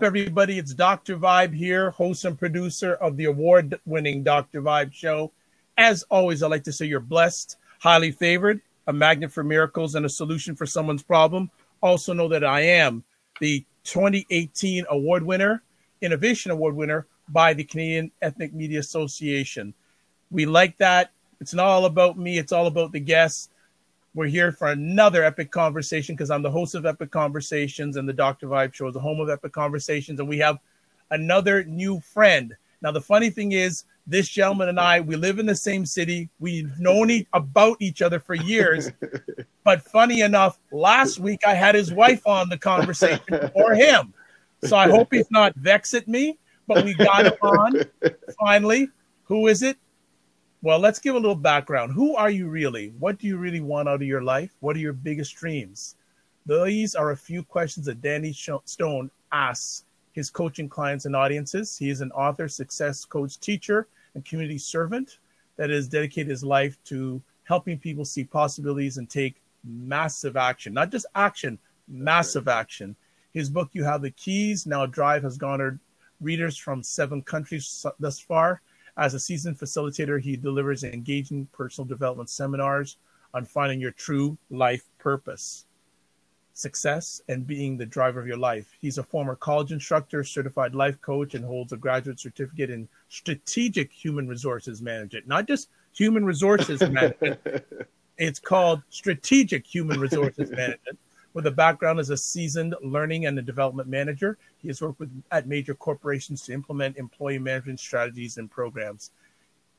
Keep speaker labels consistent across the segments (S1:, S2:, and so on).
S1: everybody? It's Dr. Vibe here, host and producer of the award-winning Dr. Vibe show. As always, I like to say you're blessed, highly favored, a magnet for miracles, and a solution for someone's problem. Also know that I am the 2018 award winner, Innovation Award winner by the Canadian Ethnic Media Association. We like that. It's not all about me. It's all about the guests. We're here for another epic conversation because I'm the host of Epic Conversations, and the Dr. Vibe Show is the home of Epic Conversations. And we have another new friend. Now, the funny thing is, this gentleman and I, we live in the same city. We've known about each other for years. But funny enough, last week I had his wife on the conversation for him. So I hope he's not vexed at me, but we got him on finally. Who is it? Well, let's give a little background. Who are you really? What do you really want out of your life? What are your biggest dreams? These are a few questions that Danny Stone asks his coaching clients and audiences. He is an author, success coach, teacher, and community servant that has dedicated his life to helping people see possibilities and take massive action. Not just action, massive action. His book, You Have the Keys, Now Drive, has garnered readers from 7 countries thus far. As a seasoned facilitator, he delivers engaging personal development seminars on finding your true life purpose, success, and being the driver of your life. He's a former college instructor, certified life coach, and holds a graduate certificate in strategic human resources management. Not just human resources management. It's called strategic human resources management. With a background as a seasoned learning and a development manager, he has worked at major corporations to implement employee management strategies and programs.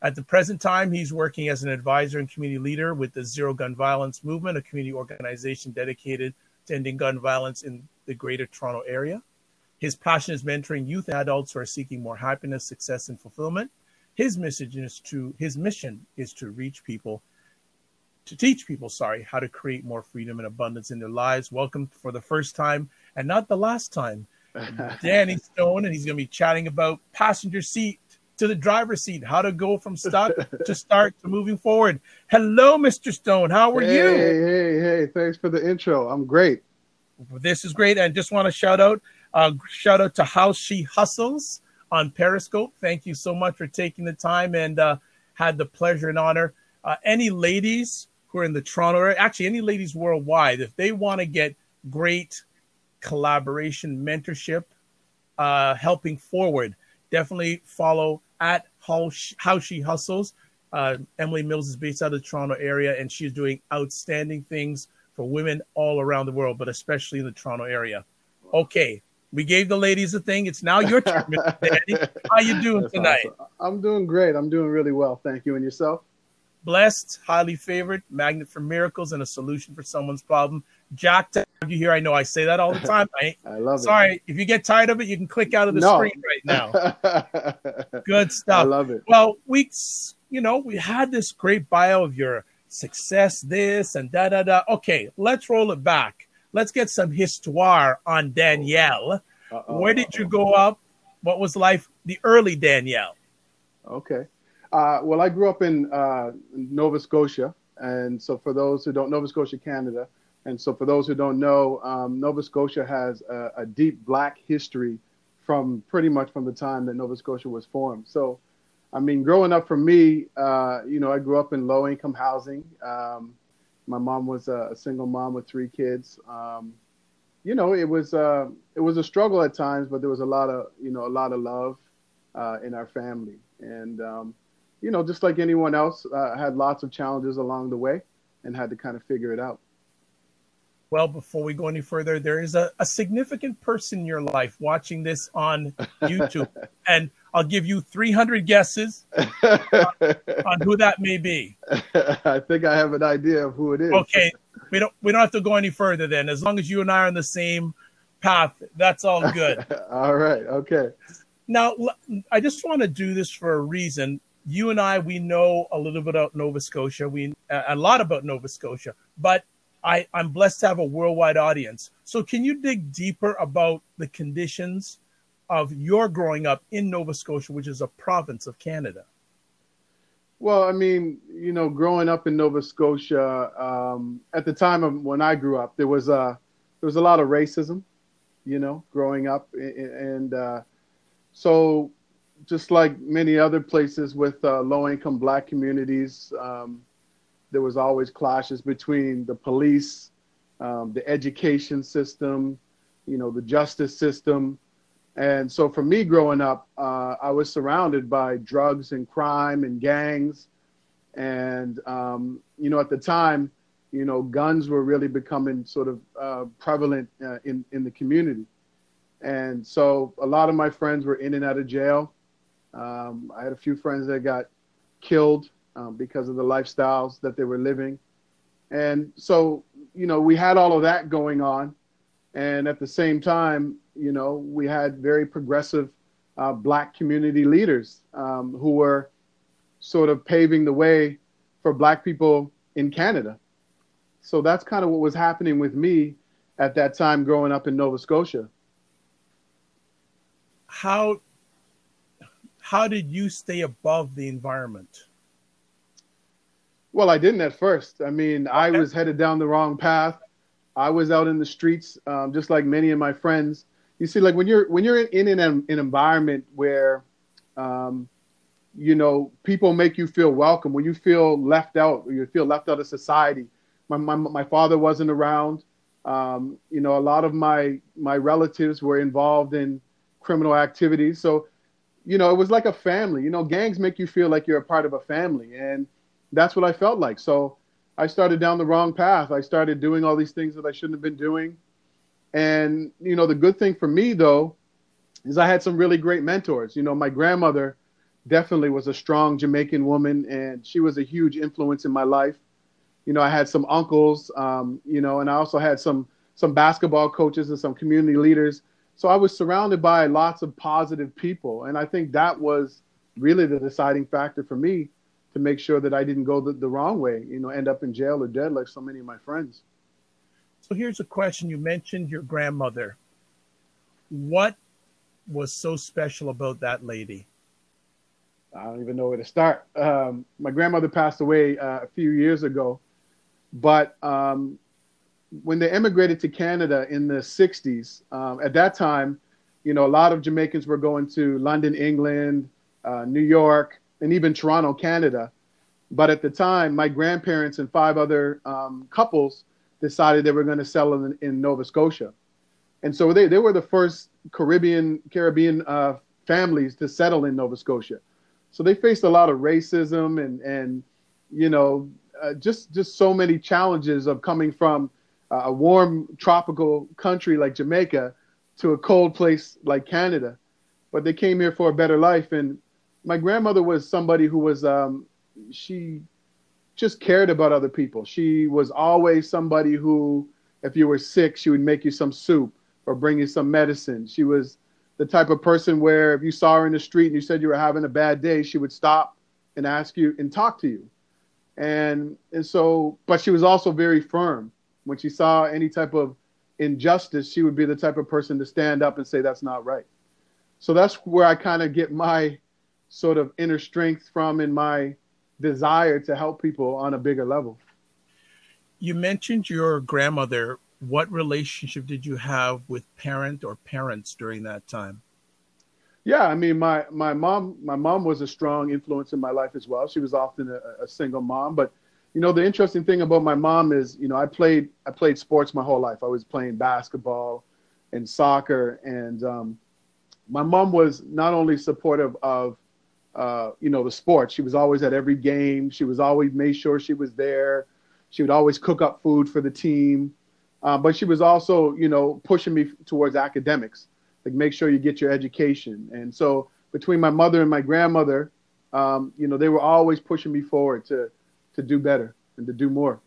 S1: At the present time, he's working as an advisor and community leader with the Zero Gun Violence Movement, a community organization dedicated to ending gun violence in the Greater Toronto Area. His passion is mentoring youth and adults who are seeking more happiness, success, and fulfillment. His mission is to teach people, how to create more freedom and abundance in their lives. Welcome for the first time, and not the last time, Danny Stone, and he's going to be chatting about passenger seat to the driver's seat, how to go from stuck to start to moving forward. Hello, Mr. Stone. How are you?
S2: Hey. Thanks for the intro. I'm great.
S1: This is great. And just want to shout out to How She Hustles on Periscope. Thank you so much for taking the time, and had the pleasure and honor. Any ladies who are in the Toronto area, actually any ladies worldwide, if they want to get great collaboration, mentorship, helping forward, definitely follow at How She Hustles. Emily Mills is based out of the Toronto area, and she's doing outstanding things for women all around the world, but especially in the Toronto area. Okay, we gave the ladies a thing. It's now your turn, Mr. Danny. How you doing
S2: That's
S1: tonight?
S2: Awesome. I'm doing great. I'm doing really well. Thank you. And yourself?
S1: Blessed, highly favored, magnet for miracles, and a solution for someone's problem. Jack, to have you here. I know I say that all the time.
S2: I love it.
S1: Sorry, if you get tired of it, you can click out of the screen right now. Good stuff.
S2: I love it.
S1: Well, we had this great bio of your success, this and da-da-da. Okay, let's roll it back. Let's get some histoire on Danielle. Where did you grow up? What was life, the early Danielle?
S2: Okay. Well, I grew up in Nova Scotia. And so for those who don't, Nova Scotia, Canada. And so for those who don't know, Nova Scotia has a deep Black history from pretty much from the time that Nova Scotia was formed. So, I mean, growing up for me, I grew up in low income housing. My mom was a single mom with 3 kids. It was a struggle at times, but there was a lot of love in our family. And, just like anyone else, I had lots of challenges along the way and had to kind of figure it out.
S1: Well, before we go any further, there is a significant person in your life watching this on YouTube. And I'll give you 300 guesses on who that may be.
S2: I think I have an idea of who it is.
S1: Okay. We don't have to go any further then. As long as you and I are on the same path, that's all good.
S2: All right. Okay.
S1: Now, I just want to do this for a reason. You and I, we know a little bit about Nova Scotia. A lot about Nova Scotia, but I'm blessed to have a worldwide audience. So can you dig deeper about the conditions of your growing up in Nova Scotia, which is a province of Canada?
S2: Well, I mean, growing up in Nova Scotia, at the time of when I grew up, there was a lot of racism. growing up. And so just like many other places with low-income Black communities, there was always clashes between the police, the education system, the justice system. And so for me growing up, I was surrounded by drugs and crime and gangs. And, at the time, guns were really becoming sort of prevalent in the community. And so a lot of my friends were in and out of jail. I had a few friends that got killed because of the lifestyles that they were living. And so, we had all of that going on. And at the same time, we had very progressive Black community leaders who were sort of paving the way for Black people in Canada. So that's kind of what was happening with me at that time growing up in Nova Scotia.
S1: How did you stay above the environment?
S2: Well, I didn't at first. I mean, I was headed down the wrong path. I was out in the streets, just like many of my friends. You see, like when you're in an environment where, people make you feel welcome, when you feel left out, or you feel left out of society. My father wasn't around. A lot of my relatives were involved in criminal activities. So, it was like a family. Gangs make you feel like you're a part of a family. And that's what I felt like. So I started down the wrong path. I started doing all these things that I shouldn't have been doing. And, the good thing for me, though, is I had some really great mentors. My grandmother definitely was a strong Jamaican woman, and she was a huge influence in my life. I had some uncles, and I also had some basketball coaches and some community leaders. So I was surrounded by lots of positive people. And I think that was really the deciding factor for me to make sure that I didn't go the wrong way, end up in jail or dead like so many of my friends.
S1: So here's a question. You mentioned your grandmother. What was so special about that lady?
S2: I don't even know where to start. My grandmother passed away a few years ago, but when they immigrated to Canada in the 60s, at that time, a lot of Jamaicans were going to London, England, New York, and even Toronto, Canada. But at the time, my grandparents and 5 other couples decided they were going to settle in Nova Scotia. And so they were the first Caribbean families to settle in Nova Scotia. So they faced a lot of racism and just so many challenges of coming from a warm tropical country like Jamaica to a cold place like Canada. But they came here for a better life. And my grandmother was somebody who was, she just cared about other people. She was always somebody who, if you were sick, she would make you some soup or bring you some medicine. She was the type of person where if you saw her in the street and you said you were having a bad day, she would stop and ask you and talk to you. And so, but she was also very firm. When she saw any type of injustice, she would be the type of person to stand up and say, that's not right. So that's where I kind of get my sort of inner strength from and my desire to help people on a bigger level.
S1: You mentioned your grandmother. What relationship did you have with parents during that time?
S2: Yeah, I mean, my mom was a strong influence in my life as well. She was often a single mom, but the interesting thing about my mom is, I played sports my whole life. I was playing basketball and soccer, and my mom was not only supportive of the sport. She was always at every game. She was always made sure she was there. She would always cook up food for the team. But she was also, pushing me towards academics, like make sure you get your education. And so between my mother and my grandmother, they were always pushing me forward to do better and to do more.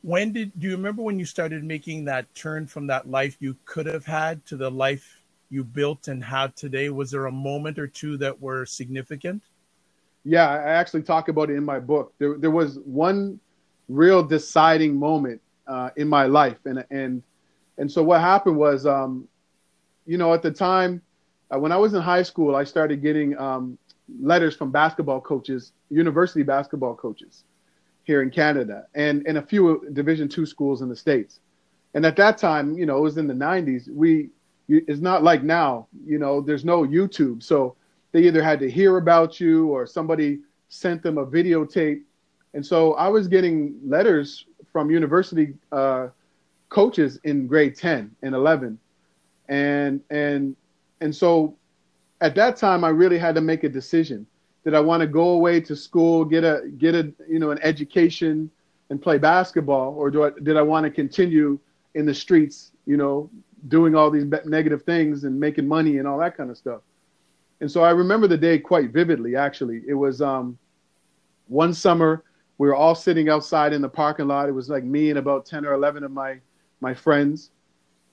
S1: Do you remember when you started making that turn from that life you could have had to the life you built and have today? Was there a moment or two that were significant?
S2: Yeah, I actually talk about it in my book. There was one real deciding moment in my life. And so what happened was, at the time, when I was in high school, I started getting letters from basketball coaches, university basketball coaches here in Canada, and a few Division II schools in the States. And at that time, you know, it was in the 90s. It's not like now, you know, there's no YouTube. So they either had to hear about you or somebody sent them a videotape. And so I was getting letters from university coaches in grade 10 and 11. And so at that time, I really had to make a decision. Did I want to go away to school, get a you know, an education and play basketball, or did I want to continue in the streets, you know, doing all these negative things and making money and all that kind of stuff? And so I remember the day quite vividly. Actually, it was one summer. We were all sitting outside in the parking lot. It was like me and about 10 or 11 of my friends.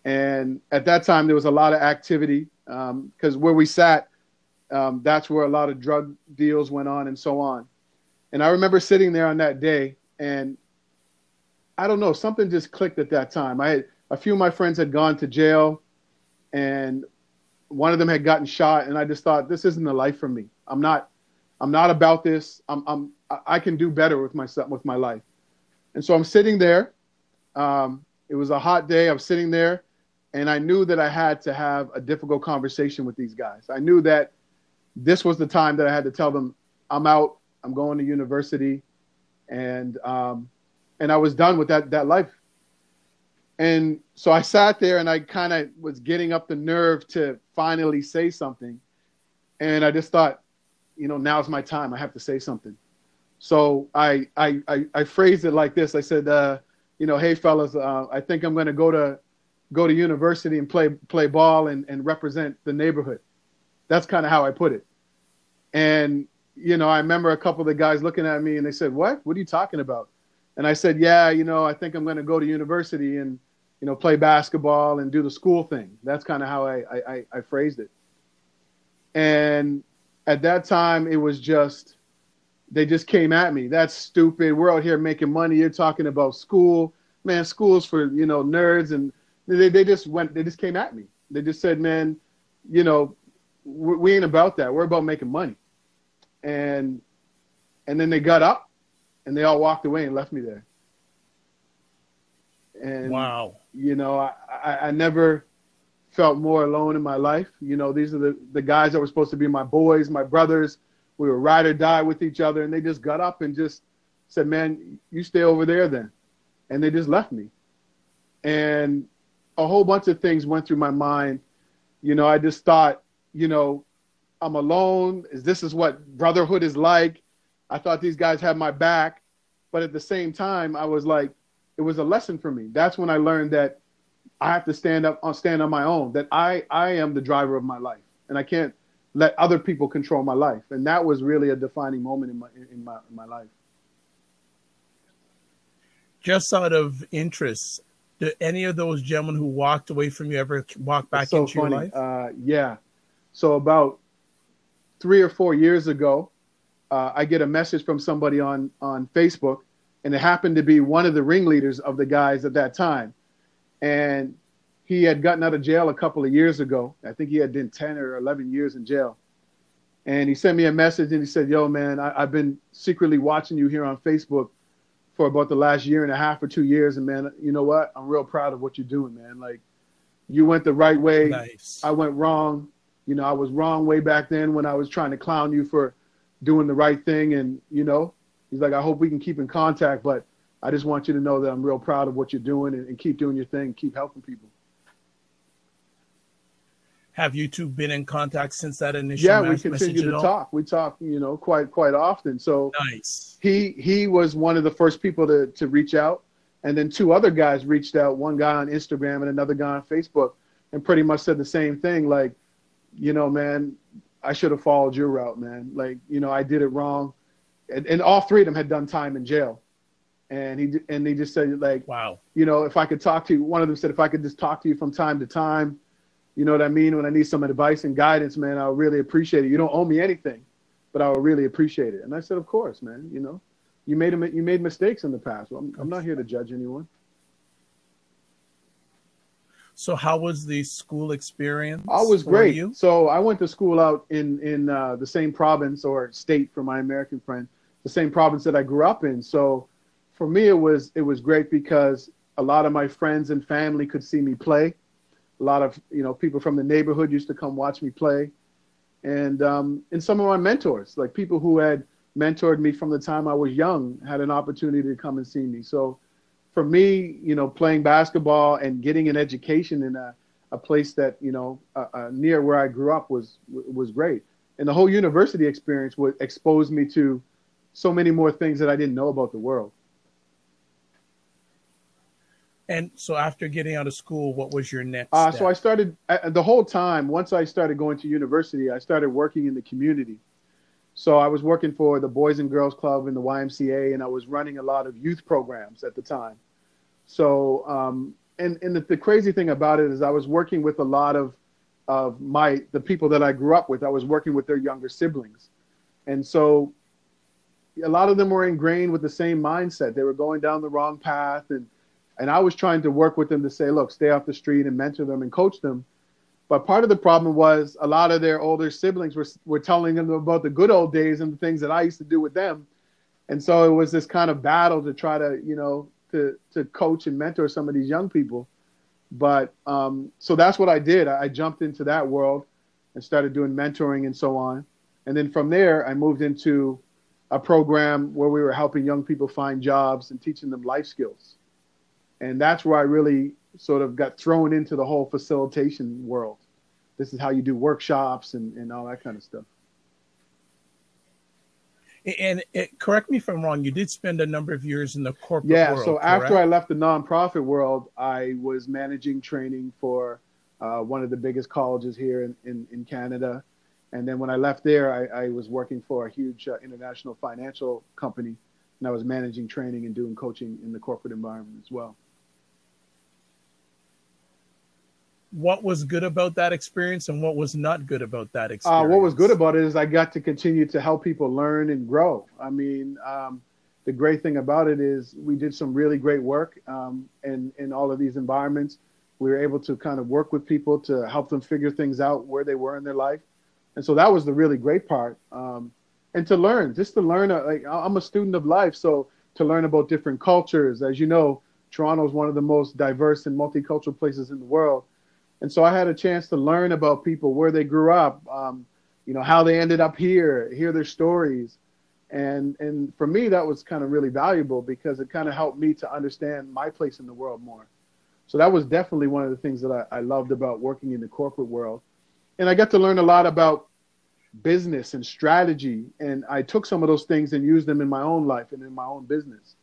S2: And at that time, there was a lot of activity because where we sat, that's where a lot of drug deals went on and so on. And I remember sitting there on that day, and I don't know, something just clicked at that time. A few of my friends had gone to jail, and one of them had gotten shot, and I just thought, this isn't the life for me. I'm not about this. I can do better with myself, with my life. And so I'm sitting there. It was a hot day. I'm sitting there, and I knew that I had to have a difficult conversation with these guys. I knew that this was the time that I had to tell them, I'm out. I'm going to university, and I was done with that life. And so I sat there, and I kind of was getting up the nerve to finally say something. And I just thought, you know, now's my time. I have to say something. So I phrased it like this. I said, you know, hey fellas, I think I'm going to go to university and play ball and represent the neighborhood. That's kind of how I put it. And, you know, I remember a couple of the guys looking at me and they said, what are you talking about? And I said, yeah, you know, I think I'm going to go to university and, you know, play basketball and do the school thing. That's kind of how I phrased it. And at that time, it was just, they just came at me. That's stupid. We're out here making money. You're talking about school. Man, school's for, you know, nerds. And they just came at me. They just said, man, you know, we ain't about that. We're about making money. And then they got up and they all walked away and left me there. And,
S1: wow,
S2: you know, I never felt more alone in my life. You know, these are the guys that were supposed to be my boys, my brothers. We were ride or die with each other. And they just got up and just said, man, you stay over there then. And they just left me. And a whole bunch of things went through my mind. You know, I just thought, you know, I'm alone. This is what brotherhood is like. I thought these guys had my back. But at the same time, I was like, it was a lesson for me. That's when I learned that I have to stand on my own, that I am the driver of my life, and I can't let other people control my life. And that was really a defining moment in my life.
S1: Just out of interest, did any of those gentlemen who walked away from you ever walk back into your life?
S2: Yeah. So about 3 or 4 years ago, I get a message from somebody on Facebook, and it happened to be one of the ringleaders of the guys at that time. And he had gotten out of jail a couple of years ago. I think he had been 10 or 11 years in jail. And he sent me a message and he said, yo, man, I've been secretly watching you here on Facebook for about the last year and a half or 2 years. And man, you know what? I'm real proud of what you're doing, man. Like, you went the right way.
S1: Nice.
S2: I went wrong. You know, I was wrong way back then when I was trying to clown you for doing the right thing. And, you know, he's like, I hope we can keep in contact, but I just want you to know that I'm real proud of what you're doing and keep doing your thing, keep helping people.
S1: Have you two been in contact since that initial message?
S2: Yeah, we continue to talk. We talk, you know, quite often. So
S1: nice.
S2: He was one of the first people to reach out. And then 2 other guys reached out, one guy on Instagram and another guy on Facebook, and pretty much said the same thing. Like, you know, man, I should have followed your route, man. Like, you know, I did it wrong. And all 3 of them had done time in jail. And he just said, like, wow, you know, if I could talk to you, one of them said, if I could just talk to you from time to time, you know what I mean? When I need some advice and guidance, man, I'll really appreciate it. You don't owe me anything, but I will really appreciate it. And I said, of course, man, you know, you made mistakes in the past. Well, I'm not here to judge anyone.
S1: So how was the school experience?
S2: Oh, it was great. You? So I went to school out in the same province or state for my American friend, the same province that I grew up in. So for me, it was great because A lot of my friends and family could see me play. A lot of, people from the neighborhood used to come watch me play. And some of my mentors, like people who had mentored me from the time I was young, had an opportunity to come and see me. So for me, playing basketball and getting an education in a place that, near where I grew up was great. And the whole university experience would expose me to so many more things that I didn't know about the world.
S1: And so after getting out of school, what was your next step?
S2: So I started the whole time. Once I started going to university, I started working in the community. So I was working for the Boys and Girls Club in the YMCA, and I was running a lot of youth programs at the time. So, and the crazy thing about it is I was working with a lot of the people that I grew up with. I was working with their younger siblings. And so a lot of them were ingrained with the same mindset. They were going down the wrong path. And I was trying to work with them to say, look, stay off the street and mentor them and coach them. But part of the problem was a lot of their older siblings were telling them about the good old days and the things that I used to do with them. And so it was this kind of battle to try to, to coach and mentor some of these young people. But so that's what I did. I jumped into that world and started doing mentoring and so on. And then from there, I moved into a program where we were helping young people find jobs and teaching them life skills. And that's where I really sort of got thrown into the whole facilitation world. This is how you do workshops and all that kind of stuff.
S1: And correct me if I'm wrong, you did spend a number of years in the corporate world.
S2: Yeah, so after I left the nonprofit world, I was managing training for one of the biggest colleges here in Canada. And then when I left there, I was working for a huge international financial company, and I was managing training and doing coaching in the corporate environment as well.
S1: What was good about that experience and what was not good about that experience?
S2: What was good about it is I got to continue to help people learn and grow. I mean, the great thing about it is we did some really great work in all of these environments. We were able to kind of work with people to help them figure things out where they were in their life. And so that was the really great part. And to learn, like I'm a student of life. So to learn about different cultures, as you know, Toronto is one of the most diverse and multicultural places in the world. And so I had a chance to learn about people, where they grew up, how they ended up here, hear their stories. And for me, that was kind of really valuable because it kind of helped me to understand my place in the world more. So that was definitely one of the things that I loved about working in the corporate world. And I got to learn a lot about business and strategy. And I took some of those things and used them in my own life and in my own business.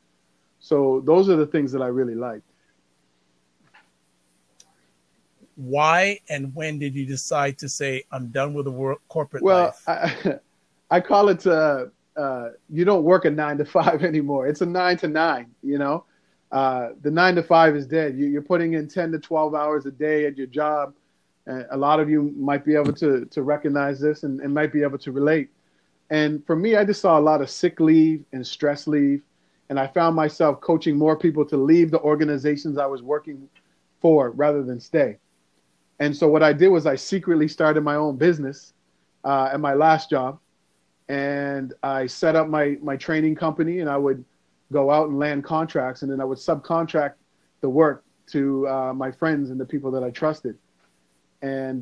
S2: So those are the things that I really liked.
S1: Why and when did you decide to say, I'm done with the corporate life?
S2: Well, I call it, you don't work a 9 to 5 anymore. It's a 9 to 9, the 9 to 5 is dead. You're putting in 10 to 12 hours a day at your job. A lot of you might be able to recognize this and might be able to relate. And for me, I just saw a lot of sick leave and stress leave. And I found myself coaching more people to leave the organizations I was working for rather than stay. And so what I did was I secretly started my own business at my last job. And I set up my training company, and I would go out and land contracts. And then I would subcontract the work to my friends and the people that I trusted. And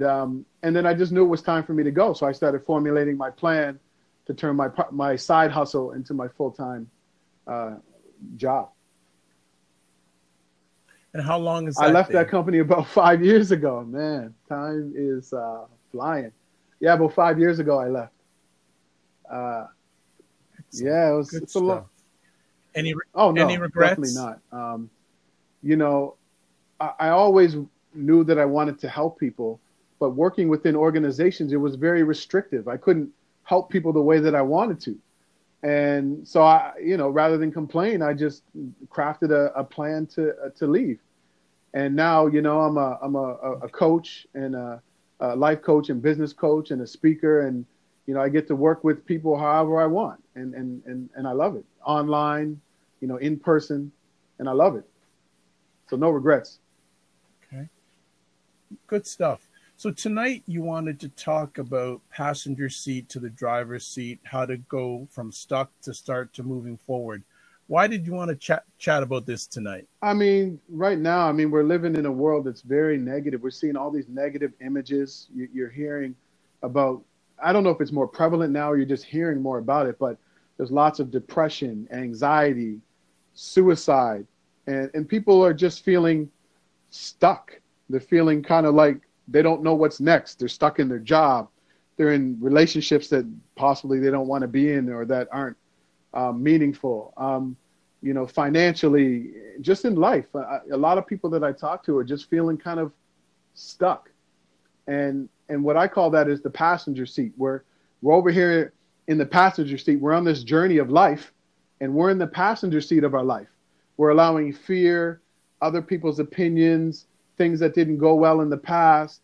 S2: then I just knew it was time for me to go. So I started formulating my plan to turn my side hustle into my full-time job.
S1: And how long is that?
S2: I left that company about 5 years ago. Man, time is flying. Yeah, about 5 years ago I left. Yeah, it's a lot.
S1: Any
S2: any
S1: regrets?
S2: Definitely not. I always knew that I wanted to help people, but working within organizations, it was very restrictive. I couldn't help people the way that I wanted to. And so rather than complain, I just crafted a plan to leave. And now, I'm a coach and a life coach and business coach and a speaker. And, I get to work with people however I want. And I love it. Online, in person, and I love it. So no regrets.
S1: Okay. Good stuff. So tonight you wanted to talk about passenger seat to the driver's seat, how to go from stuck to start to moving forward. Why did you want to chat about this tonight?
S2: I mean, right now, I mean, we're living in a world that's very negative. We're seeing all these negative images. You're hearing about, I don't know if it's more prevalent now or you're just hearing more about it, but there's lots of depression, anxiety, suicide, and people are just feeling stuck. They're feeling kind of like they don't know what's next. They're stuck in their job. They're in relationships that possibly they don't want to be in or that aren't meaningful. Financially, just in life, a lot of people that I talk to are just feeling kind of stuck. And what I call that is the passenger seat, where we're over here in the passenger seat. We're on this journey of life, and we're in the passenger seat of our life. We're allowing fear, other people's opinions, things that didn't go well in the past,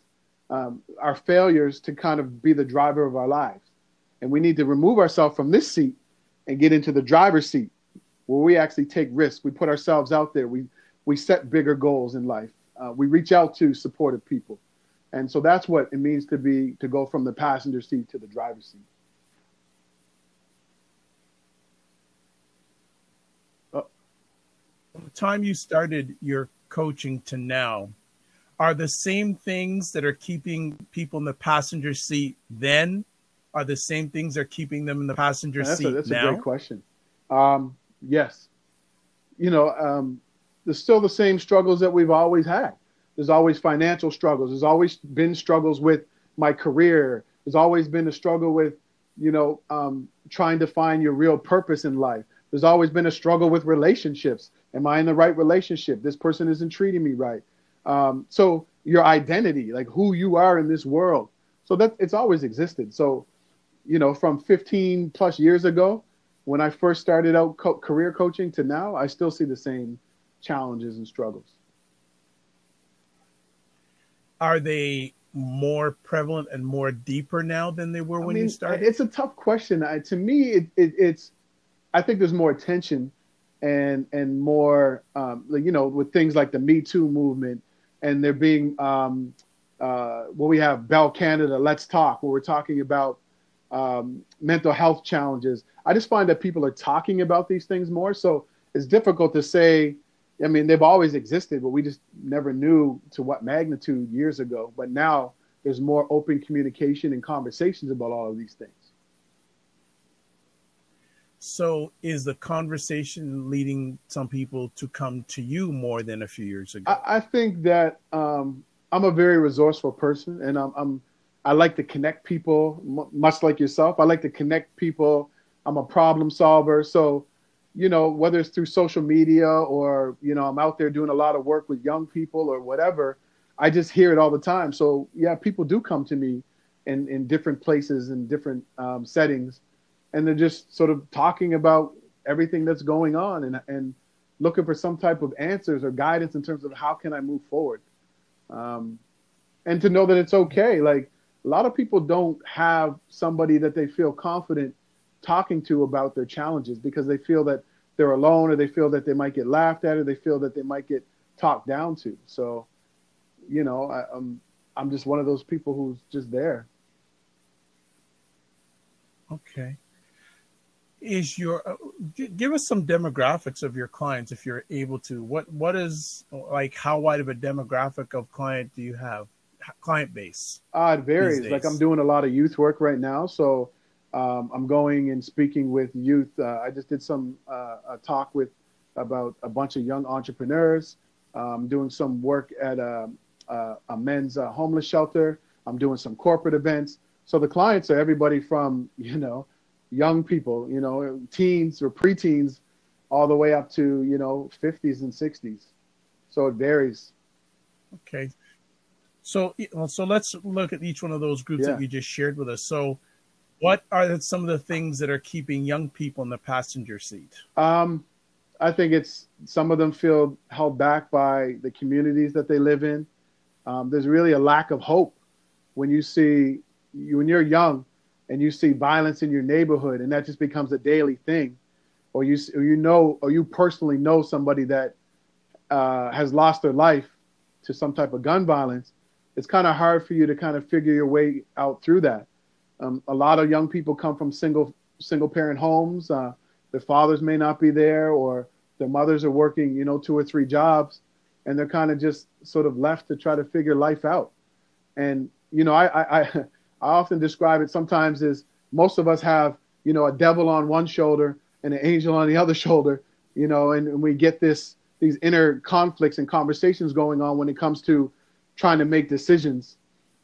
S2: our failures to kind of be the driver of our lives. And we need to remove ourselves from this seat and get into the driver's seat, where we actually take risks. We put ourselves out there. We set bigger goals in life. We reach out to supportive people. And so that's what it means to go from the passenger seat to the driver's seat.
S1: From the time you started your coaching to now, are the same things that are keeping people in the passenger seat then are the same things that are keeping them in the passenger seat now?
S2: That's a great question. Yes. There's still the same struggles that we've always had. There's always financial struggles. There's always been struggles with my career. There's always been a struggle with, trying to find your real purpose in life. There's always been a struggle with relationships. Am I in the right relationship? This person isn't treating me right. So your identity, like who you are in this world. So that it's always existed. So, from 15 plus years ago, when I first started out career coaching to now, I still see the same challenges and struggles.
S1: Are they more prevalent and more deeper now than they were when you started?
S2: It's a tough question. To me, it's I think there's more attention and more, with things like the Me Too movement, and there being, we have Bell Canada, Let's Talk, where we're talking about mental health challenges. I just find that people are talking about these things more. So it's difficult to say, they've always existed, but we just never knew to what magnitude years ago. But now there's more open communication and conversations about all of these things.
S1: So is the conversation leading some people to come to you more than a few years ago?
S2: I think that I'm a very resourceful person, and I like to connect people, much like yourself. I like to connect people. I'm a problem solver. So, whether it's through social media or, I'm out there doing a lot of work with young people or whatever, I just hear it all the time. So, yeah, people do come to me in different places and different settings. And they're just sort of talking about everything that's going on and looking for some type of answers or guidance in terms of how can I move forward. And to know that it's okay. Like a lot of people don't have somebody that they feel confident talking to about their challenges because they feel that they're alone, or they feel that they might get laughed at, or they feel that they might get talked down to. So, I'm just one of those people who's just there.
S1: Okay. Give us some demographics of your clients if you're able to. What is, like, how wide of a demographic of client do you have? Client base?
S2: It varies. Like I'm doing a lot of youth work right now. So I'm going and speaking with youth. I just did a talk about a bunch of young entrepreneurs. I'm doing some work at a men's homeless shelter. I'm doing some corporate events. So the clients are everybody from, young people, teens or preteens, all the way up to, 50s and 60s. So it varies.
S1: Okay. So let's look at each one of those groups that you just shared with us. So what are some of the things that are keeping young people in the passenger seat?
S2: I think some of them feel held back by the communities that they live in. There's really a lack of hope when when you're young and you see violence in your neighborhood, and that just becomes a daily thing, or you personally know somebody that has lost their life to some type of gun violence. It's kind of hard for you to kind of figure your way out through that. A lot of young people come from single parent homes. Their fathers may not be there, or their mothers are working, 2 or 3 jobs, and they're kind of just sort of left to try to figure life out. And, I often describe it sometimes as most of us have, a devil on one shoulder and an angel on the other shoulder, and we get these inner conflicts and conversations going on when it comes to trying to make decisions.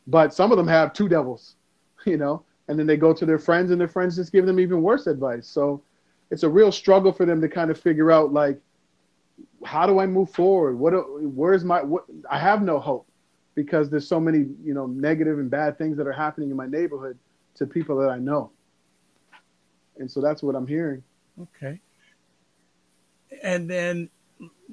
S2: But some of them have 2 devils, and then they go to their friends, and their friends just give them even worse advice. So it's a real struggle for them to kind of figure out, like, how do I move forward? I have no hope, because there's so many, negative and bad things that are happening in my neighborhood to people that I know. And so that's what I'm hearing.
S1: Okay. And then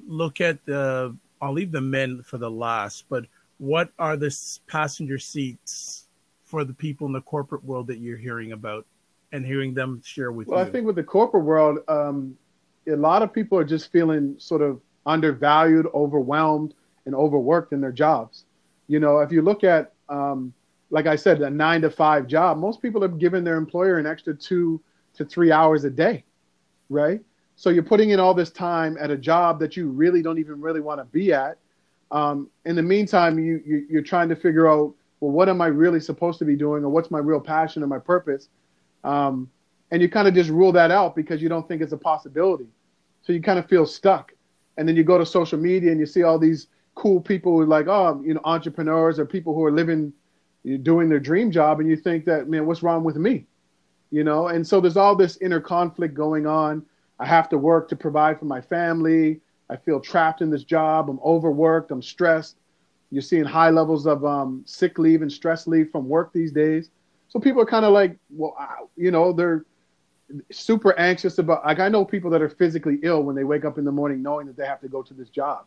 S1: look at I'll leave the men for the last, but what are the passenger seats for the people in the corporate world that you're hearing about and hearing them share with you?
S2: Well, I think with the corporate world, a lot of people are just feeling sort of undervalued, overwhelmed, and overworked in their jobs. If you look at, like I said, a 9-to-5 job, most people have given their employer an extra 2 to 3 hours a day, right? So you're putting in all this time at a job that you really don't even really want to be at. In the meantime, you're trying to figure out, well, what am I really supposed to be doing, or what's my real passion or my purpose? And you kind of just rule that out because you don't think it's a possibility. So you kind of feel stuck. And then you go to social media and you see all these cool people who are like, entrepreneurs or people who are doing their dream job. And you think that, man, what's wrong with me? And so there's all this inner conflict going on. I have to work to provide for my family. I feel trapped in this job. I'm overworked. I'm stressed. You're seeing high levels of sick leave and stress leave from work these days. So people are kind of like, well, they're super anxious about, like, I know people that are physically ill when they wake up in the morning knowing that they have to go to this job.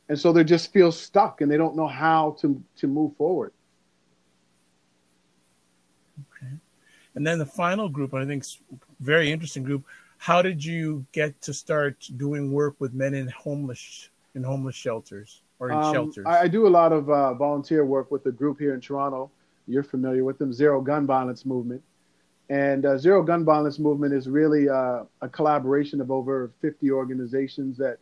S2: And so they just feel stuck and they don't know how to move forward.
S1: Okay. And then the final group, I think, is a very interesting group. How did you get to start doing work with men in homeless shelters or in shelters?
S2: I do a lot of volunteer work with a group here in Toronto. You're familiar with them, Zero Gun Violence Movement. And Zero Gun Violence Movement is really a collaboration of over 50 organizations that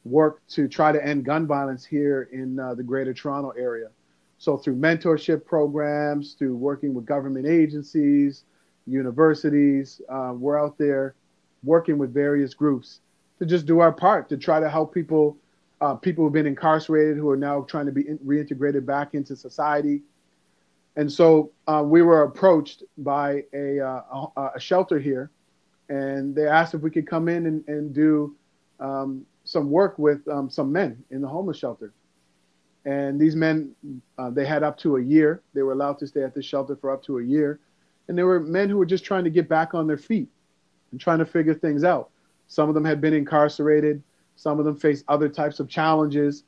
S2: work to try to end gun violence here in the Greater Toronto area. So through mentorship programs, through working with government agencies, universities, we're out there working with various groups to just do our part to try to help people who've been incarcerated, who are now trying to be reintegrated back into society. And so we were approached by a shelter here, and they asked if we could come in and do some work with some men in the homeless shelter. And these men, they had up to a year. They were allowed to stay at the shelter for up to a year. And they were men who were just trying to get back on their feet and trying to figure things out. Some of them had been incarcerated. Some of them faced other types of challenges.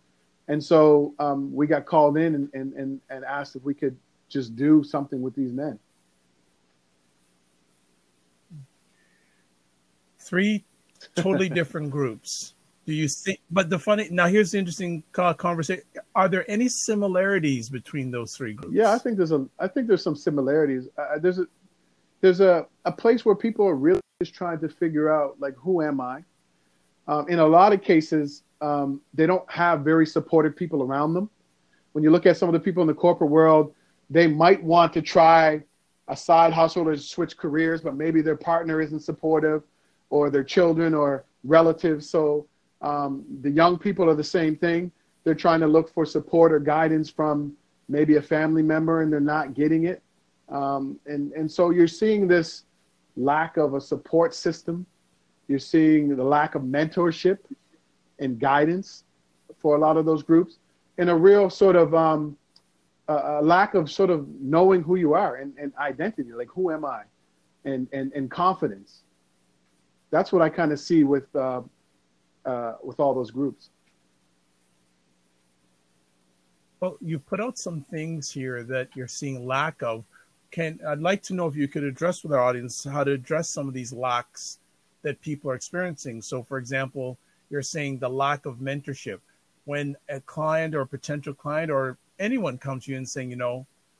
S2: And so we got called in and asked if we could just do something with these men.
S1: 3 totally different groups. Do you think, but now here's the interesting conversation. Are there any similarities between those 3 groups?
S2: Yeah, I think there's some similarities. There's a place where people are really just trying to figure out, like, who am I? In a lot of cases, they don't have very supportive people around them. When you look at some of the people in the corporate world, they might want to try a side hustle or switch careers, but maybe their partner isn't supportive, or their children or relatives. So the young people are the same thing. They're trying to look for support or guidance from maybe a family member, and they're not getting it. And so you're seeing this lack of a support system. You're seeing the lack of mentorship and guidance for a lot of those groups, and a real sort of a lack of sort of knowing who you are and identity, like, who am I, and confidence. That's what I kind of see with all those groups.
S1: Well, you put out some things here that you're seeing lack of. I'd like to know if you could address with our audience how to address some of these lacks that people are experiencing. So, for example, you're saying the lack of mentorship. When a client or a potential client or anyone comes to you and saying,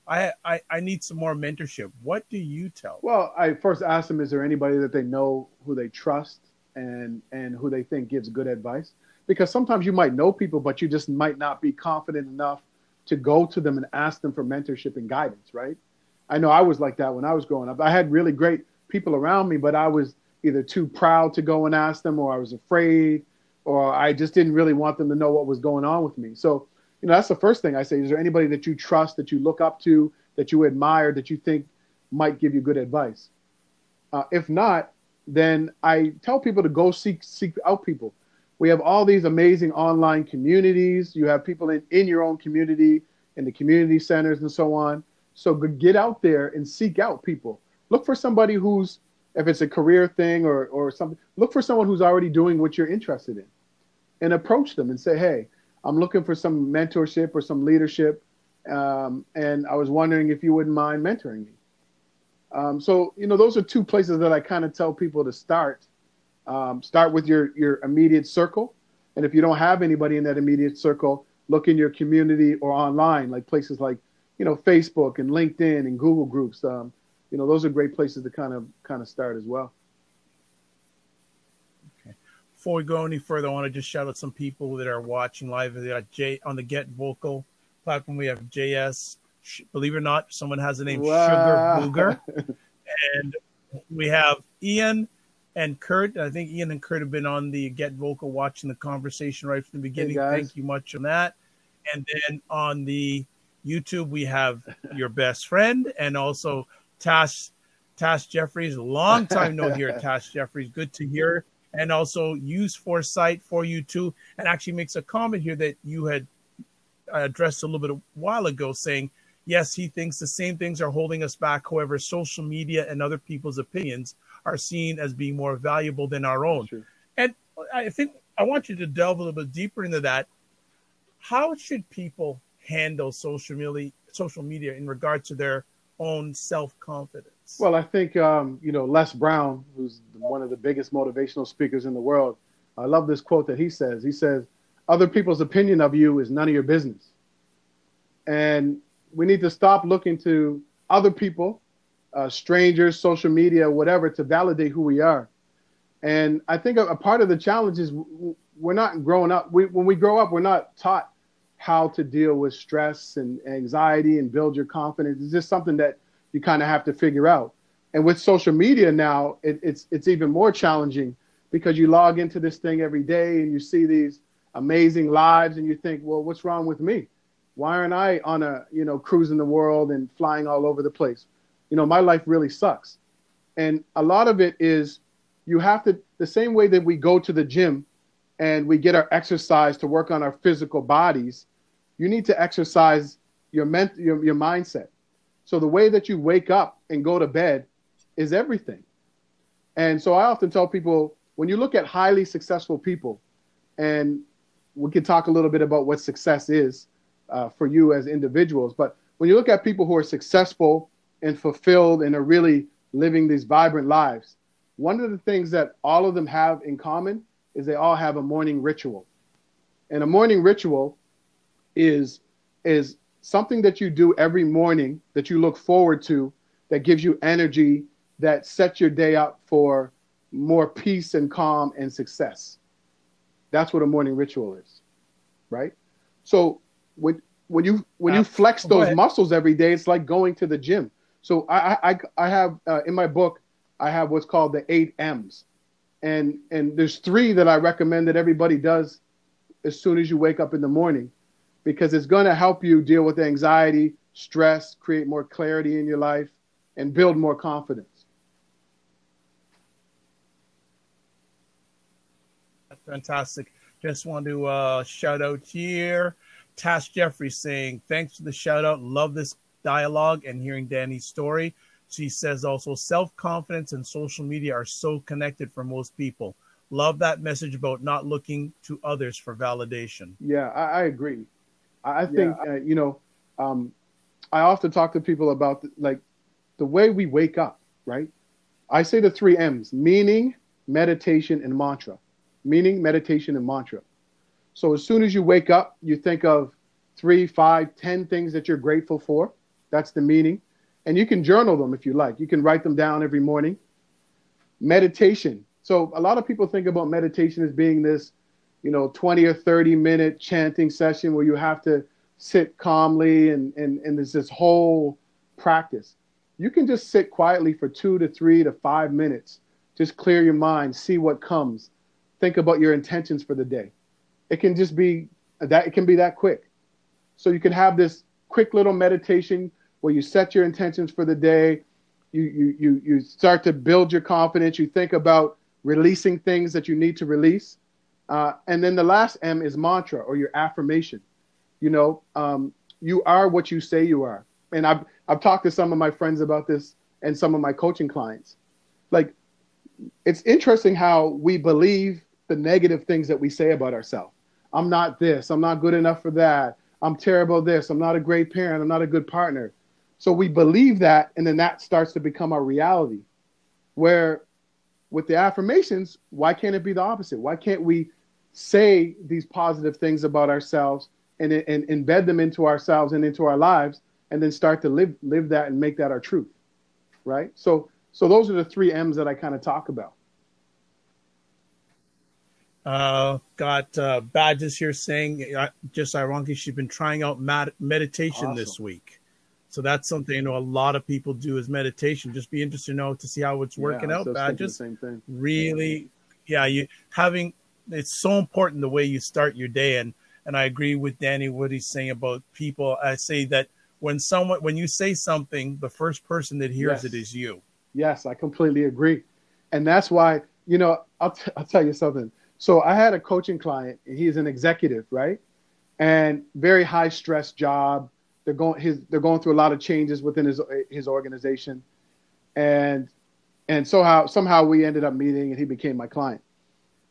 S1: I need some more mentorship. What do you tell them?
S2: Well, I first ask them, is there anybody that they know who they trust and who they think gives good advice? Because sometimes you might know people, but you just might not be confident enough to go to them and ask them for mentorship and guidance, right? I know I was like that when I was growing up. I had really great people around me, but I was either too proud to go and ask them, or I was afraid, or I just didn't really want them to know what was going on with me. So, that's the first thing I say. Is there anybody that you trust, that you look up to, that you admire, that you think might give you good advice? If not, then I tell people to go seek out people. We have all these amazing online communities. You have people in your own community, in the community centers and so on. So get out there and seek out people. Look for somebody who's, if it's a career thing or something, look for someone who's already doing what you're interested in, and approach them and say, hey, I'm looking for some mentorship or some leadership. And I was wondering if you wouldn't mind mentoring me. So, those are two places that I kind of tell people to start. Start with your immediate circle. And if you don't have anybody in that immediate circle, look in your community or online, like places like, Facebook and LinkedIn and Google Groups. Those are great places to kind of start as well.
S1: Before we go any further, I want to just shout out some people that are watching live. They got Jay on the Get Vocal platform. We have JS. Believe it or not, someone has the name Sugar Booger. And we have Ian and Kurt. I think Ian and Kurt have been on the Get Vocal watching the conversation right from the beginning.
S2: Hey,
S1: thank you much on that. And then on the YouTube, we have your best friend and also Tash Jeffries. Long time no hear, Tash Jeffries. Good to hear. And also Use Foresight for you too. And actually makes a comment here that you had addressed a little bit a while ago, saying, yes, he thinks the same things are holding us back. However, social media and other people's opinions are seen as being more valuable than our own.
S2: Sure.
S1: And I think I want you to delve a little bit deeper into that. How should people handle social media in regard to their own self-confidence?
S2: Well, I think, Les Brown, who's one of the biggest motivational speakers in the world, I love this quote that he says. He says, other people's opinion of you is none of your business. And we need to stop looking to other people, strangers, social media, whatever, to validate who we are. And I think a part of the challenge is we're not growing up. When we grow up, we're not taught how to deal with stress and anxiety and build your confidence. It's just something that you kind of have to figure out. And with social media now, it's even more challenging, because you log into this thing every day and you see these amazing lives and you think, well, what's wrong with me? Why aren't I on cruising the world and flying all over the place? My life really sucks. And a lot of it is you have to, the same way that we go to the gym and we get our exercise to work on our physical bodies, you need to exercise your mindset. So the way that you wake up and go to bed is everything. And so I often tell people, when you look at highly successful people, and we can talk a little bit about what success is for you as individuals, but when you look at people who are successful and fulfilled and are really living these vibrant lives, one of the things that all of them have in common is they all have a morning ritual. And a morning ritual is something that you do every morning that you look forward to, that gives you energy, that sets your day up for more peace and calm and success. That's what a morning ritual is, right? So when you flex those muscles every day, it's like going to the gym. So I have in my book, I have what's called the 8 M's. And there's 3 that I recommend that everybody does as soon as you wake up in the morning, because it's going to help you deal with anxiety, stress, create more clarity in your life, and build more confidence.
S1: Fantastic. Just want to shout out here. Tash Jeffrey saying, thanks for the shout out. Love this dialogue and hearing Danny's story. She says also, self-confidence and social media are so connected for most people. Love that message about not looking to others for validation.
S2: Yeah, I agree. I think, I often talk to people about the way we wake up, right? I say the 3 M's: meaning, meditation, and mantra. Meaning, meditation, and mantra. So as soon as you wake up, you think of 3, 5, 10 things that you're grateful for. That's the meaning. And you can journal them if you like. You can write them down every morning. Meditation. So a lot of people think about meditation as being this, 20 or 30-minute chanting session where you have to sit calmly and there's this whole practice. You can just sit quietly for 2 to 3 to 5 minutes. Just clear your mind, see what comes. Think about your intentions for the day. It can just be that, it can be that quick. So you can have this quick little meditation where you set your intentions for the day. You start to build your confidence. You think about releasing things that you need to release. And then the last M is mantra, or your affirmation. You are what you say you are. And I've talked to some of my friends about this and some of my coaching clients. Like, it's interesting how we believe the negative things that we say about ourselves. I'm not this. I'm not good enough for that. I'm terrible at this. I'm not a great parent. I'm not a good partner. So we believe that, and then that starts to become our reality. Where with the affirmations, why can't it be the opposite? Why can't we say these positive things about ourselves and embed them into ourselves and into our lives, and then start to live that and make that our truth, right? So those are the 3 M's that I kind of talk about.
S1: Got Badges here saying, just ironically, she's been trying out meditation this week. So that's something I know a lot of people do, is meditation. Just be interested to know, to see how it's working out, Badges.
S2: Same thing.
S1: Really, it's so important the way you start your day. And I agree with Danny, what he's saying about people. I say that when you say something, the first person that hears it is you.
S2: Yes, I completely agree. And that's why, I'll tell you something. So I had a coaching client, and he's an executive, right? And very high stress job. They're going through a lot of changes within his organization. And somehow we ended up meeting, and he became my client.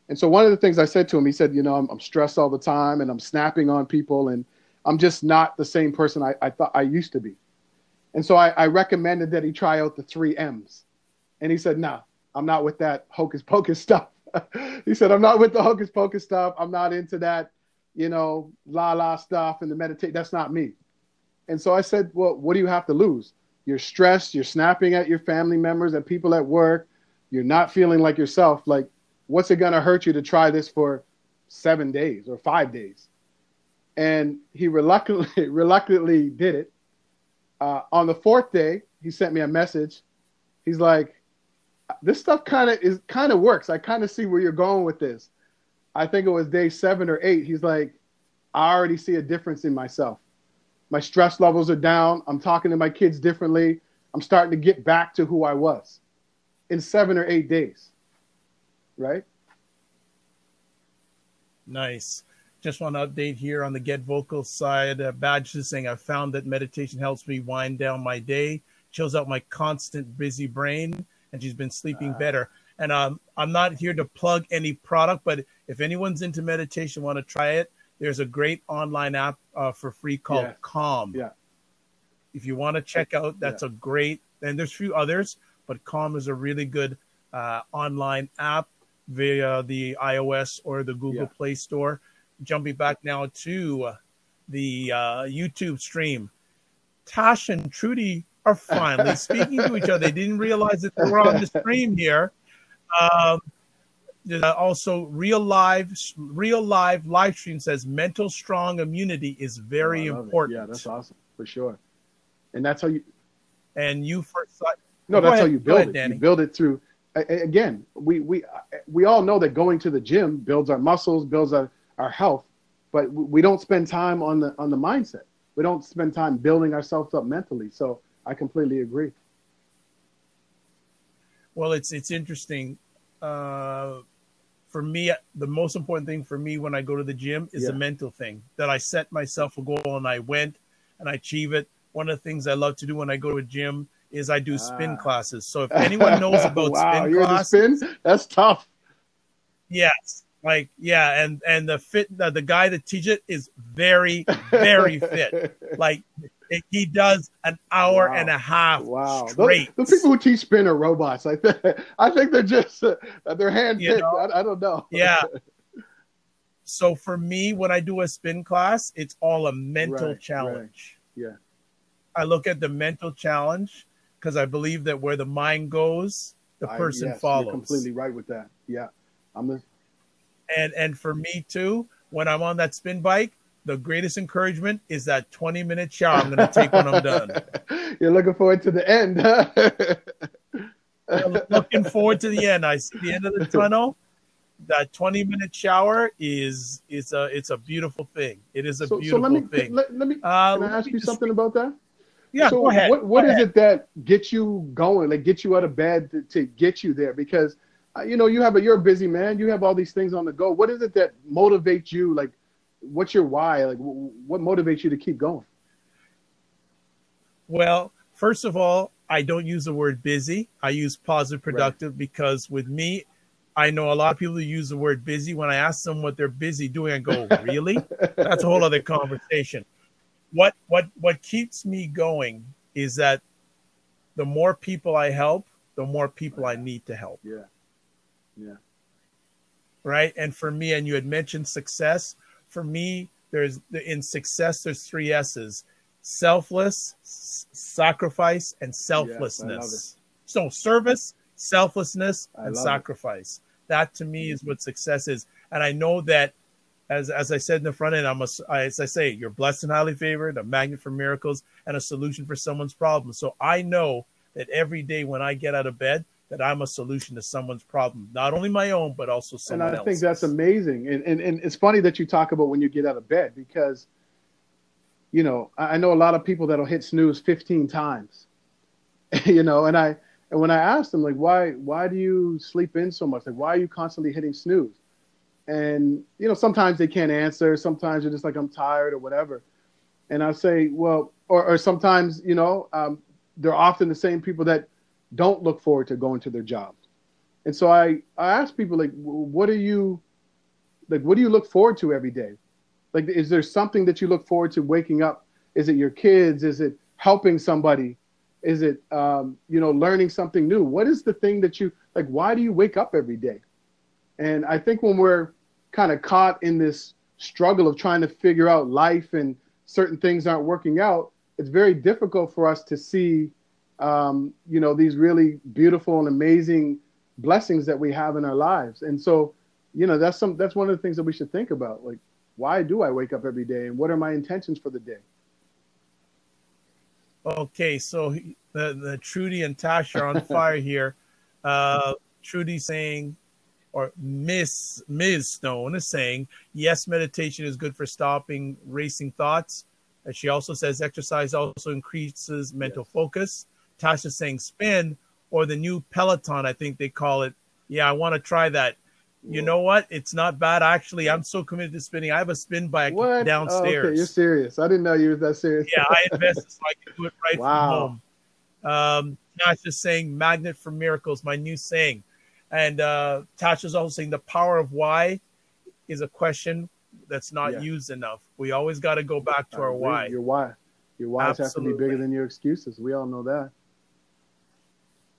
S2: And so one of the things I said to him, he said, I'm stressed all the time, and I'm snapping on people, and I'm just not the same person I thought I used to be. And so I recommended that he try out the 3 M's. And he said, no, I'm not with that hocus pocus stuff. He said, I'm not with the hocus pocus stuff. I'm not into that, la stuff and the meditate. That's not me. And so I said, well, what do you have to lose? You're stressed. You're snapping at your family members, at people at work. You're not feeling like yourself. Like, what's it going to hurt you to try this for 7 days or 5 days? And he reluctantly did it. On the 4th day, he sent me a message. He's like, this stuff kind of works. I kind of see where you're going with this. I think it was day 7 or 8. He's like, I already see a difference in myself. My stress levels are down. I'm talking to my kids differently. I'm starting to get back to who I was in 7 or 8 days. Right?
S1: Nice. Just want to update here on the Get Vocal side. Badge is saying, I found that meditation helps me wind down my day, chills out my constant busy brain, and she's been sleeping better. And I'm not here to plug any product, but if anyone's into meditation, want to try it, there's a great online app for free called Calm.
S2: Yeah.
S1: If you want to check out, that's a great, and there's a few others, but Calm is a really good online app via the iOS or the Google Play Store. Jumping back now to the YouTube stream. Tash and Trudy are finally speaking to each other. They didn't realize that they were on the stream here. Also, real live live stream says mental strong immunity is very important.
S2: Yeah, that's awesome for sure. And that's how you.
S1: And you first.
S2: That's how you build it. Danny. You build it through. Again, we all know that going to the gym builds our muscles, builds our health, but we don't spend time on the mindset. We don't spend time building ourselves up mentally. So I completely agree.
S1: Well, it's interesting. For me, the most important thing for me when I go to the gym is the mental thing, that I set myself a goal and I went and I achieve it. One of the things I love to do when I go to a gym is I do spin classes. So if anyone knows about spin classes,
S2: that's tough.
S1: Yes. And the guy that teaches it is very, very fit. Like he does an hour and a half straight.
S2: The people who teach spin are robots. I think they're just they're handpicked. I don't know.
S1: Yeah. So for me, when I do a spin class, it's all a mental challenge.
S2: Right. Yeah.
S1: I look at the mental challenge because I believe that where the mind goes, the person
S2: Yes,
S1: follows.
S2: you're completely right with that. Yeah.
S1: And for me too, when I'm on that spin bike, the greatest encouragement is that 20-minute shower I'm going to take when I'm done.
S2: You're looking forward to the end, huh?
S1: Looking forward to the end. I see the end of the tunnel. That 20-minute shower is a beautiful thing. It is a beautiful thing.
S2: Let me can I ask you something about that?
S1: Yeah,
S2: so
S1: go ahead.
S2: What is it that gets you going, like get you out of bed to get you there? Because you're a busy man. You have all these things on the go. What is it that motivates you? Like, what's your why? Like, what motivates you to keep going?
S1: Well, first of all, I don't use the word busy. I use positive productive because with me, I know a lot of people who use the word busy. When I ask them what they're busy doing, I go, really? That's a whole other conversation. What keeps me going is that the more people I help, the more people I need to help.
S2: Yeah. Yeah.
S1: Right. And for me, and you had mentioned success. For me, in success, there's 3 S's: selfless, sacrifice, and selflessness.
S2: Yes,
S1: so service, selflessness, and sacrifice. That to me is what success is. And I know that, as I said in the front end, as I say, you're blessed and highly favored, a magnet for miracles, and a solution for someone's problem. So I know that every day when I get out of bed, that I'm a solution to someone's problem, not only my own, but also someone else's.
S2: And I think that's amazing. And it's funny that you talk about when you get out of bed, because, I know a lot of people that'll hit snooze 15 times, and when I ask them, like, why do you sleep in so much? Like, why are you constantly hitting snooze? And, sometimes they can't answer. Sometimes you're just like, I'm tired or whatever. And I say, well, or sometimes, they're often the same people that don't look forward to going to their jobs. And so I ask people, like, what do you look forward to every day? Like, is there something that you look forward to waking up? Is it your kids? Is it helping somebody? Is it, learning something new? What is the thing that why do you wake up every day? And I think when we're kind of caught in this struggle of trying to figure out life and certain things aren't working out, it's very difficult for us to see, these really beautiful and amazing blessings that we have in our lives. And so, that's one of the things that we should think about. Like, why do I wake up every day, and what are my intentions for the day?
S1: Okay, so the Trudy and Tasha are on fire here. Trudy saying, or Ms. Stone is saying, yes, meditation is good for stopping racing thoughts. And she also says exercise also increases mental focus. Tasha's saying spin, or the new Peloton, I think they call it. Yeah, I want to try that. You know what? It's not bad. Actually, I'm so committed to spinning. I have a spin bike downstairs.
S2: Oh, okay, you're serious. I didn't know you were that serious.
S1: Yeah, I invested so I can do it right from home. Tasha's saying magnet for miracles, my new saying. And Tasha's also saying the power of why is a question that's not used enough. We always got to go back to our why.
S2: Your why. Your whys have to be bigger than your excuses. We all know that.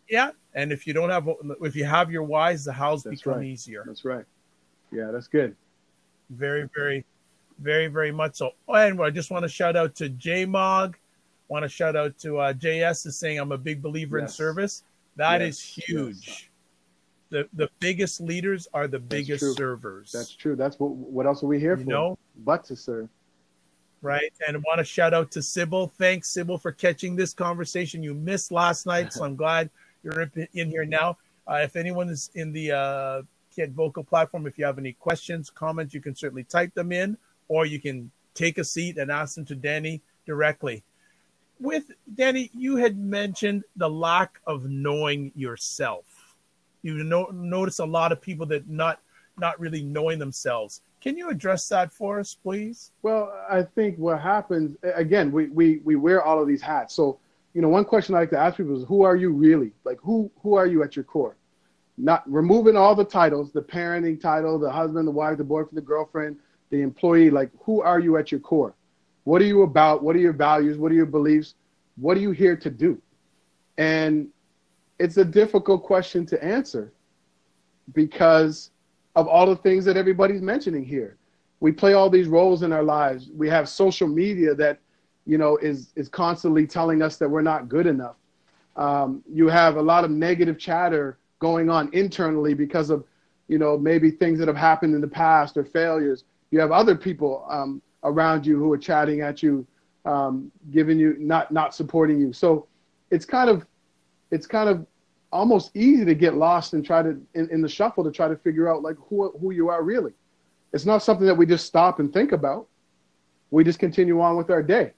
S1: Yeah, and if you have your whys, the hows become easier.
S2: That's right. Yeah, that's good.
S1: Very, very, very, very much so. And I just want to shout out to J-Mog. Want to shout out to JS is saying, I'm a big believer in service. That is huge. Yes. The biggest leaders are the biggest servers.
S2: That's true. That's what else are we here for? But to serve.
S1: Right. And I want to shout out to Sybil. Thanks, Sybil, for catching this conversation. You missed last night, so I'm glad you're in here now. If anyone is in the Get Vocal platform, if you have any questions, comments, you can certainly type them in, or you can take a seat and ask them to Danny directly. With Danny, you had mentioned the lack of knowing yourself. You notice a lot of people that not really knowing themselves. Can you address that for us, please?
S2: Well, I think what happens, again, we wear all of these hats. So, one question I like to ask people is, who are you really? Like, who are you at your core? Not removing all the titles, the parenting title, the husband, the wife, the boyfriend, the girlfriend, the employee. Like, who are you at your core? What are you about? What are your values? What are your beliefs? What are you here to do? And it's a difficult question to answer because of all the things that everybody's mentioning here. We play all these roles in our lives. We have social media that is constantly telling us that we're not good enough. You have a lot of negative chatter going on internally because of, maybe things that have happened in the past or failures. You have other people around you who are chatting at you, giving you, not supporting you. So it's kind of almost easy to get lost and try to in the shuffle to try to figure out like who you are really. It's not something that we just stop and think about. We just continue on with our day.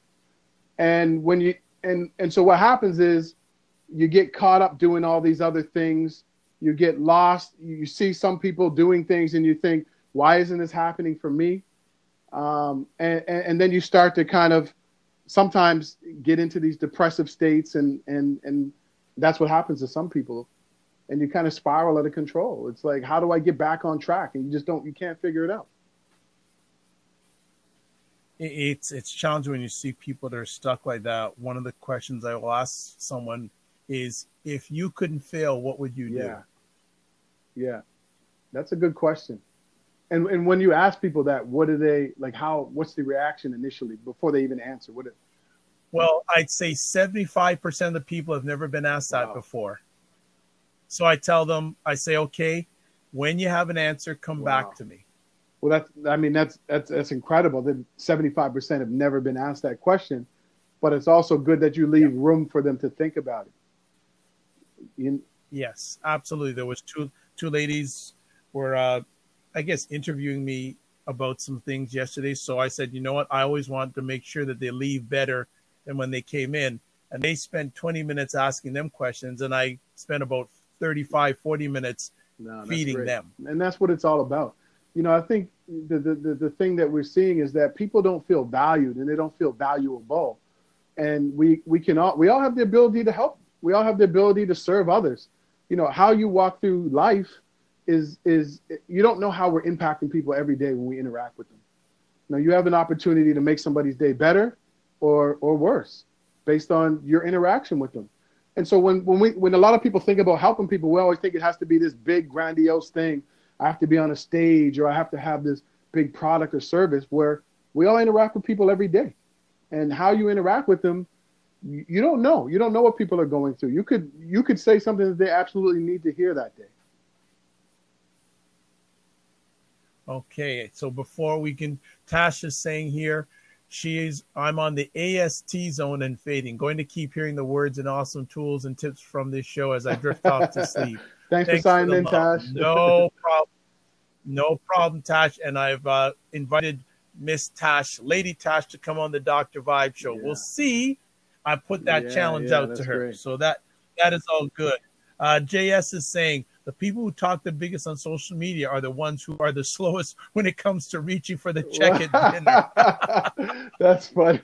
S2: And when you and so what happens is you get caught up doing all these other things. You get lost. You see some people doing things and you think, why isn't this happening for me? And then you start to kind of sometimes get into these depressive states and that's what happens to some people. And you kind of spiral out of control. It's like, how do I get back on track? And you can't figure it out.
S1: It's challenging when you see people that are stuck like that. One of the questions I will ask someone is, if you couldn't fail, what would you do?
S2: Yeah, that's a good question. And when you ask people that, what do they like? What's the reaction initially before they even answer?
S1: Well, I'd say 75% of the people have never been asked that before. So I tell them, I say, okay, when you have an answer, come back to me.
S2: Well, that's incredible that 75% have never been asked that question, but it's also good that you leave room for them to think about it.
S1: Yes, absolutely. There was two ladies were, I guess, interviewing me about some things yesterday. So I said, you know what? I always want to make sure that they leave better than when they came in. And they spent 20 minutes asking them questions, and I spent about 35, 40 minutes feeding them.
S2: And that's what it's all about. I think the thing that we're seeing is that people don't feel valued and they don't feel valuable. And we all have the ability to help. We all have the ability to serve others. How you walk through life is you don't know how we're impacting people every day when we interact with them. You have an opportunity to make somebody's day better or worse based on your interaction with them. And so when a lot of people think about helping people, we always think it has to be this big grandiose thing. I have to be on a stage or I have to have this big product or service, where we all interact with people every day. And how you interact with them, you don't know. You don't know what people are going through. You could say something that they absolutely need to hear that day.
S1: Okay, so before we can, Tasha's saying here, I'm on the AST zone and fading. Going to keep hearing the words and awesome tools and tips from this show as I drift off to sleep.
S2: Thanks for signing in, Tash.
S1: No problem. No problem, Tash. And I've invited Miss Tash, Lady Tash, to come on the Dr. Vibe show. Yeah. We'll see. I put that challenge out to her. Great. So that is all good. JS is saying, the people who talk the biggest on social media are the ones who are the slowest when it comes to reaching for the check at dinner.
S2: That's funny.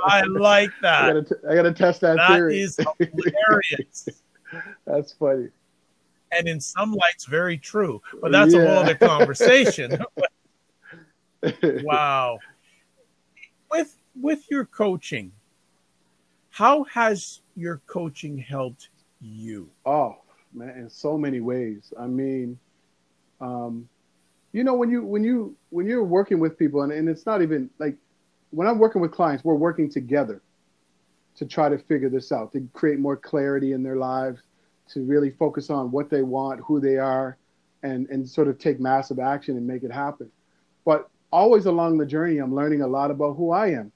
S1: I like that.
S2: I gotta test that theory.
S1: That is hilarious.
S2: That's funny.
S1: And in some lights, very true. But that's a whole other conversation. Wow. With your coaching, how has your coaching helped you?
S2: Oh, man, in so many ways. I mean, when you're working with people, and it's not even like when I'm working with clients, we're working together to try to figure this out, to create more clarity in their lives, to really focus on what they want, who they are, and sort of take massive action and make it happen. But always along the journey, I'm learning a lot about who I am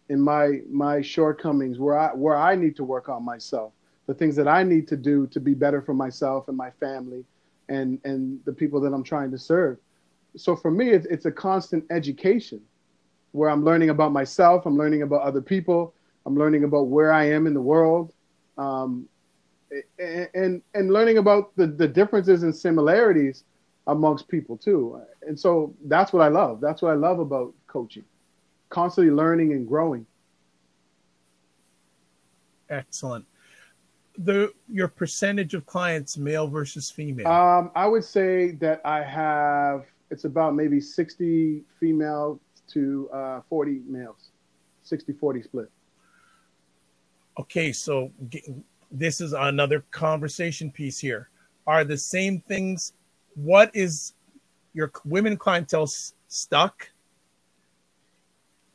S2: and my shortcomings, where I need to work on myself, the things that I need to do to be better for myself and my family and the people that I'm trying to serve. So for me, it's a constant education where I'm learning about myself, I'm learning about other people, I'm learning about where I am in the world, and learning about the differences and similarities amongst people too. And so that's what I love. That's what I love about coaching, constantly learning and growing.
S1: Excellent. Your percentage of clients, male versus female?
S2: I would say that it's about maybe 60 female to 40 males, 60-40 split.
S1: Okay, so this is another conversation piece here. Are the same things, what is your women clientele stuck?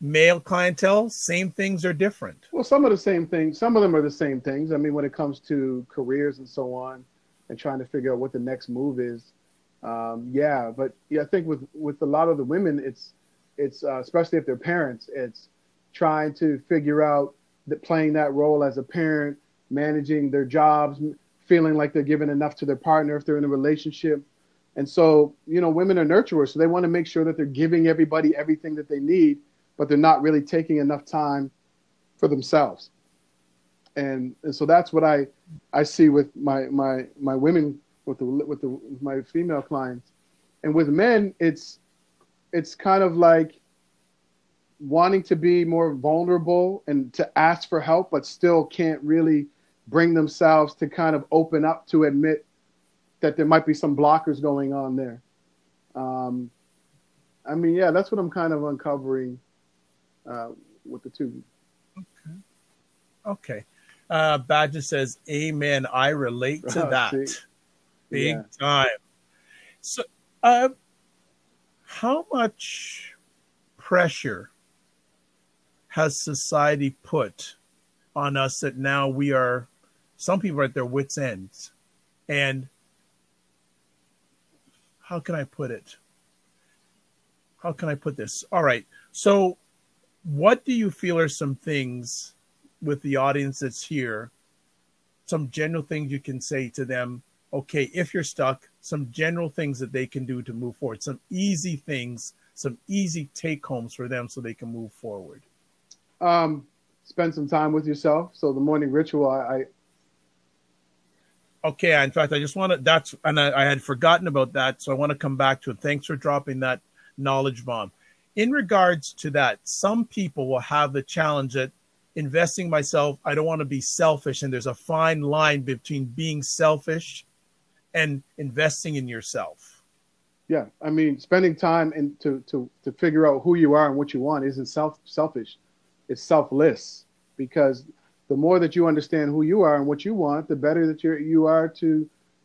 S1: male clientele, same things or different?
S2: Well, some of the same things. Some of them are the same things. I mean, when it comes to careers and so on, and trying to figure out what the next move is, yeah. But yeah, I think with a lot of the women, it's especially if they're parents, it's trying to figure out that playing that role as a parent, managing their jobs, feeling like they're giving enough to their partner if they're in a relationship. And so, women are nurturers, so they want to make sure that they're giving everybody everything that they need, but they're not really taking enough time for themselves. And so that's what I see with my women, with my female clients. And with men, it's kind of like wanting to be more vulnerable and to ask for help, but still can't really bring themselves to kind of open up to admit that there might be some blockers going on there. I mean, yeah, that's what I'm kind of uncovering with the two.
S1: Okay. Badger says, amen. I relate to that. Big time. So how much pressure has society put on us that now some people are at their wits' ends? And how can I put it? How can I put this? All right. So what do you feel are some things with the audience that's here, some general things you can say to them? Okay, if you're stuck, some general things that they can do to move forward, some easy things, some easy take homes for them so they can move forward.
S2: Spend some time with yourself. So the morning ritual,
S1: Okay, in fact, I just want to, I had forgotten about that, so I want to come back to it. Thanks for dropping that knowledge bomb. In regards to that, some people will have the challenge that investing myself, I don't want to be selfish, and there's a fine line between being selfish and investing in yourself.
S2: Yeah, I mean, spending time and to figure out who you are and what you want isn't selfish. It's selfless, because the more that you understand who you are and what you want, the better that you are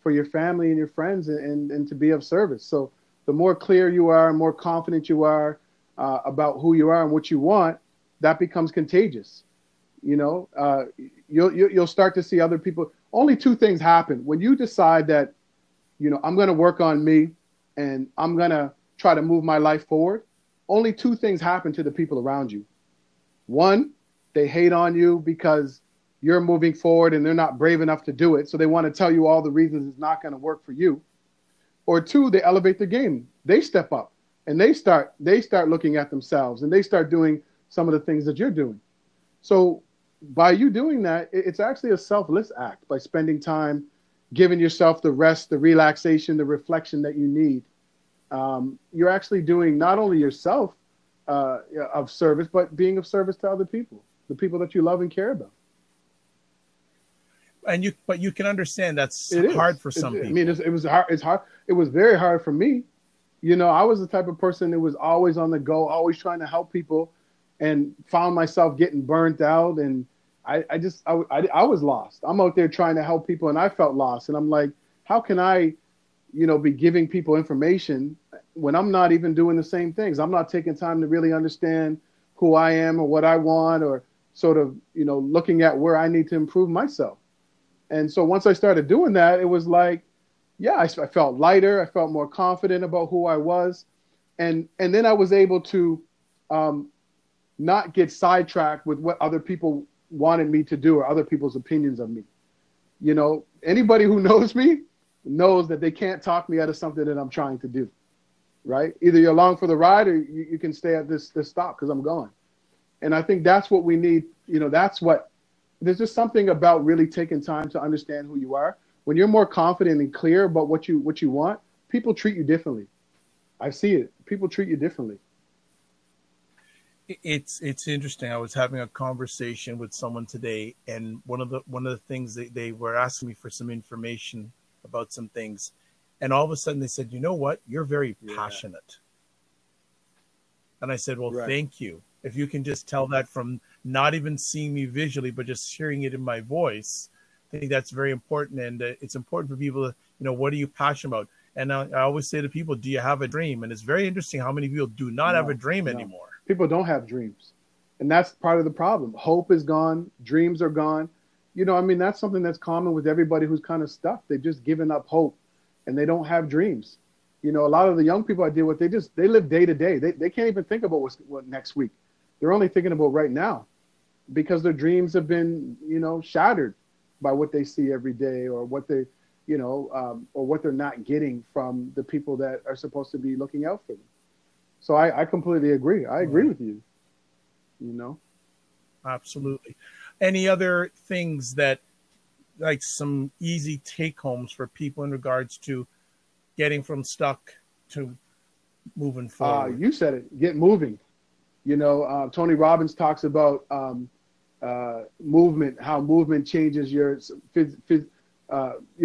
S2: for your family and your friends and to be of service. So the more clear you are and more confident you are about who you are and what you want, that becomes contagious. You'll start to see other people. Only two things happen when you decide that, I'm going to work on me and I'm going to try to move my life forward. Only two things happen to the people around you. One, they hate on you because you're moving forward and they're not brave enough to do it. So they want to tell you all the reasons it's not going to work for you. Or two, they elevate their game. They step up and they start looking at themselves and they start doing some of the things that you're doing. So by you doing that, it's actually a selfless act by spending time, giving yourself the rest, the relaxation, the reflection that you need. You're actually doing not only yourself of service, but being of service to other people, the people that you love and care about.
S1: But you can understand that's hard for some people.
S2: I mean, it was hard. It's hard. It was very hard for me. I was the type of person that was always on the go, always trying to help people, and found myself getting burnt out. And I was lost. I'm out there trying to help people, and I felt lost. And I'm like, how can I, be giving people information when I'm not even doing the same things? I'm not taking time to really understand who I am or what I want, or sort of, looking at where I need to improve myself. And so once I started doing that, it was like, yeah, I felt lighter. I felt more confident about who I was. And then I was able to not get sidetracked with what other people wanted me to do or other people's opinions of me. Anybody who knows me knows that they can't talk me out of something that I'm trying to do, right? Either you're along for the ride or you can stay at this stop because I'm going. And I think that's what we need. There's just something about really taking time to understand who you are. When you're more confident and clear about what you want, people treat you differently. I see it. People treat you differently.
S1: It's interesting. I was having a conversation with someone today, and one of the things they were asking me for some information about some things, and all of a sudden they said, "You know what? You're very passionate." And I said, "Well, thank you. If you can just tell that from not even seeing me visually, but just hearing it in my voice, I think that's very important. And it's important for people to, what are you passionate about?" And I always say to people, do you have a dream? And it's very interesting how many people do not have a dream anymore.
S2: People don't have dreams. And that's part of the problem. Hope is gone. Dreams are gone. You know, I mean, that's something that's common with everybody who's kind of stuck. They've just given up hope and they don't have dreams. You know, a lot of the young people I deal with, they live day to day. They can't even think about what next week. They're only thinking about right now because their dreams have been, you know, shattered by what they see every day or what they, you know, or what they're not getting from the people that are supposed to be looking out for them. So I completely agree. I agree with you, you know.
S1: Absolutely. Any other things that, like some easy take homes for people in regards to getting from stuck to moving forward?
S2: You said it, get moving. You know, Tony Robbins talks about movement, how movement changes your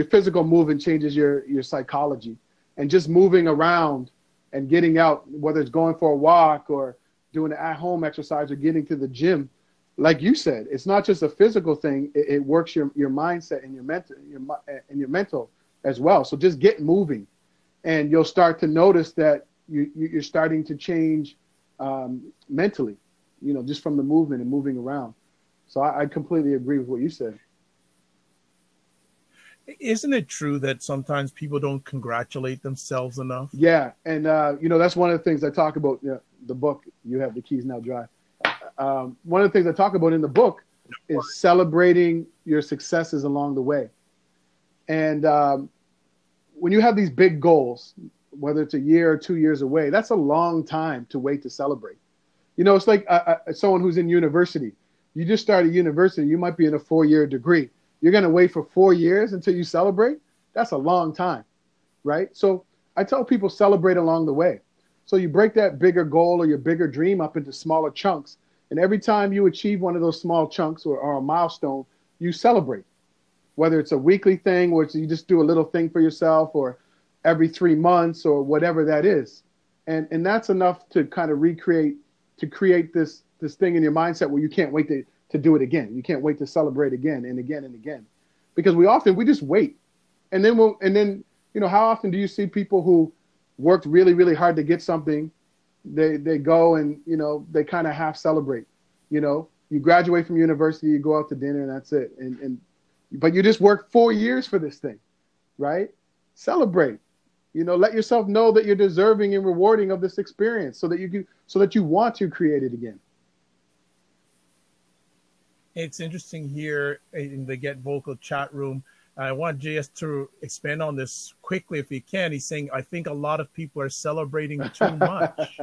S2: physical movement changes your psychology, and just moving around and getting out, whether it's going for a walk or doing an at-home exercise or getting to the gym. Like you said, it's not just a physical thing. It works your mindset and your mental as well. So just get moving, and you'll start to notice that you're starting to change mentally, you know, just from the movement and moving around. So I completely agree with what you said.
S1: Isn't it true that sometimes people don't congratulate themselves enough?
S2: Yeah, and you know, that's one of the things I talk about. You know, the book, You Have the Keys Now Drive. One of the things I talk about in the book is celebrating your successes along the way. And when you have these big goals, whether it's a year or 2 years away, that's a long time to wait to celebrate. You know, it's like someone who's in university. You just started university, you might be in a 4-year degree. You're going to wait for 4 years until you celebrate? That's a long time, right? So I tell people celebrate along the way. So you break that bigger goal or your bigger dream up into smaller chunks. And every time you achieve one of those small chunks or a milestone, you celebrate. Whether it's a weekly thing, or you just do a little thing for yourself, or every 3 months, or whatever that is. And that's enough to kind of create this thing in your mindset where you can't wait to do it again. You can't wait to celebrate again and again and again. Because we just wait. And then you know, how often do you see people who worked really, really hard to get something? They go and, you know, they kind of half celebrate. You know, you graduate from university, you go out to dinner, and that's it. But you just worked 4 years for this thing, right? Celebrate. You know, let yourself know that you're deserving and rewarding of this experience, so that you want to create it again.
S1: It's interesting here in the Get Vocal chat room. I want JS to expand on this quickly if he can. He's saying, I think a lot of people are celebrating too much.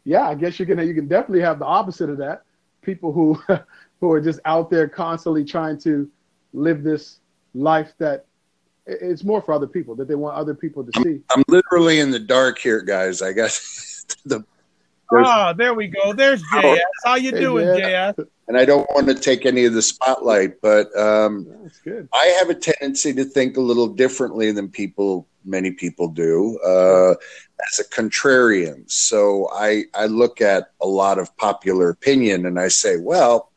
S2: Yeah, I guess you can definitely have the opposite of that. People who are just out there constantly trying to live this life that it's more for other people, that they want other people to see.
S3: I'm literally in the dark here, guys. I guess
S1: there we go. There's JS. How you doing, JS?
S3: And I don't want to take any of the spotlight, but
S2: that's good.
S3: I have a tendency to think a little differently than many people do, as a contrarian. So I look at a lot of popular opinion and I say, well,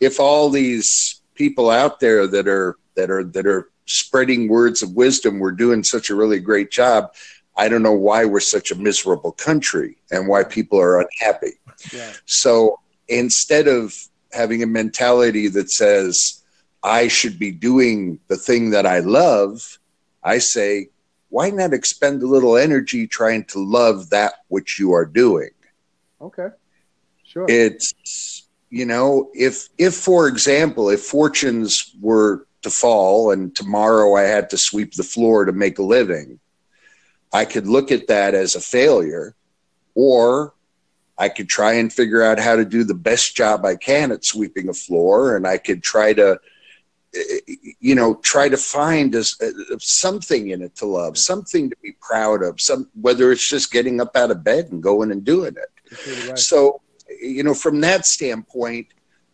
S3: if all these people out there that are spreading words of wisdom were doing such a really great job, I don't know why we're such a miserable country and why people are unhappy.
S2: Yeah.
S3: So instead of having a mentality that says, I should be doing the thing that I love, I say, why not expend a little energy trying to love that which you are doing?
S2: Okay, sure.
S3: It's, you know, if for example, if fortunes were to fall and tomorrow I had to sweep the floor to make a living, I could look at that as a failure, or I could try and figure out how to do the best job I can at sweeping a floor, and I could try to, you know, find something in it to love, something to be proud of, whether it's just getting up out of bed and going and doing it.
S2: Really right.
S3: So, you know, from that standpoint,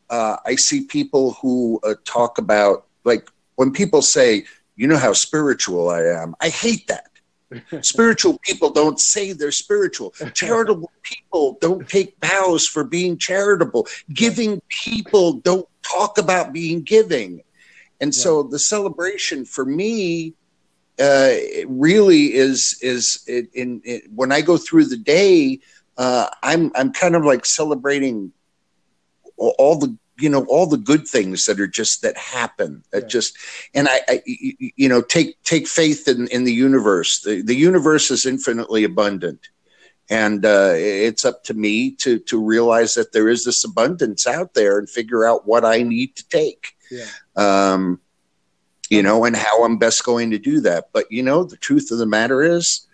S3: I see people who talk about, like, when people say, you know how spiritual I am, I hate that. Spiritual people don't say they're spiritual. Charitable people don't take vows for being charitable. Giving people don't talk about being giving. And so the celebration for me really is when I go through the day, I'm kind of like celebrating all the, all the good things that are just, that happen, that just, and I take faith in the universe. The universe is infinitely abundant. And it's up to me to realize that there is this abundance out there and figure out what I need to take, and how I'm best going to do that. But, the truth of the matter is,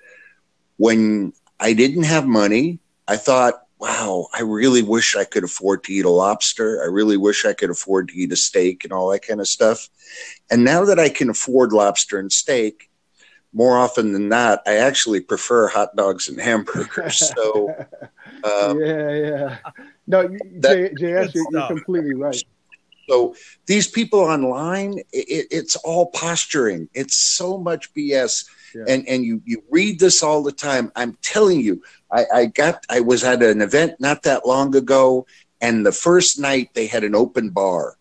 S3: when I didn't have money, I thought, wow, I really wish I could afford to eat a lobster. I really wish I could afford to eat a steak and all that kind of stuff. And now that I can afford lobster and steak, more often than not, I actually prefer hot dogs and hamburgers. So,
S2: No, JS, you're completely right.
S3: So these people online, it's all posturing. It's so much BS. And you read this all the time. I'm telling you, I was at an event not that long ago, and the first night they had an open bar.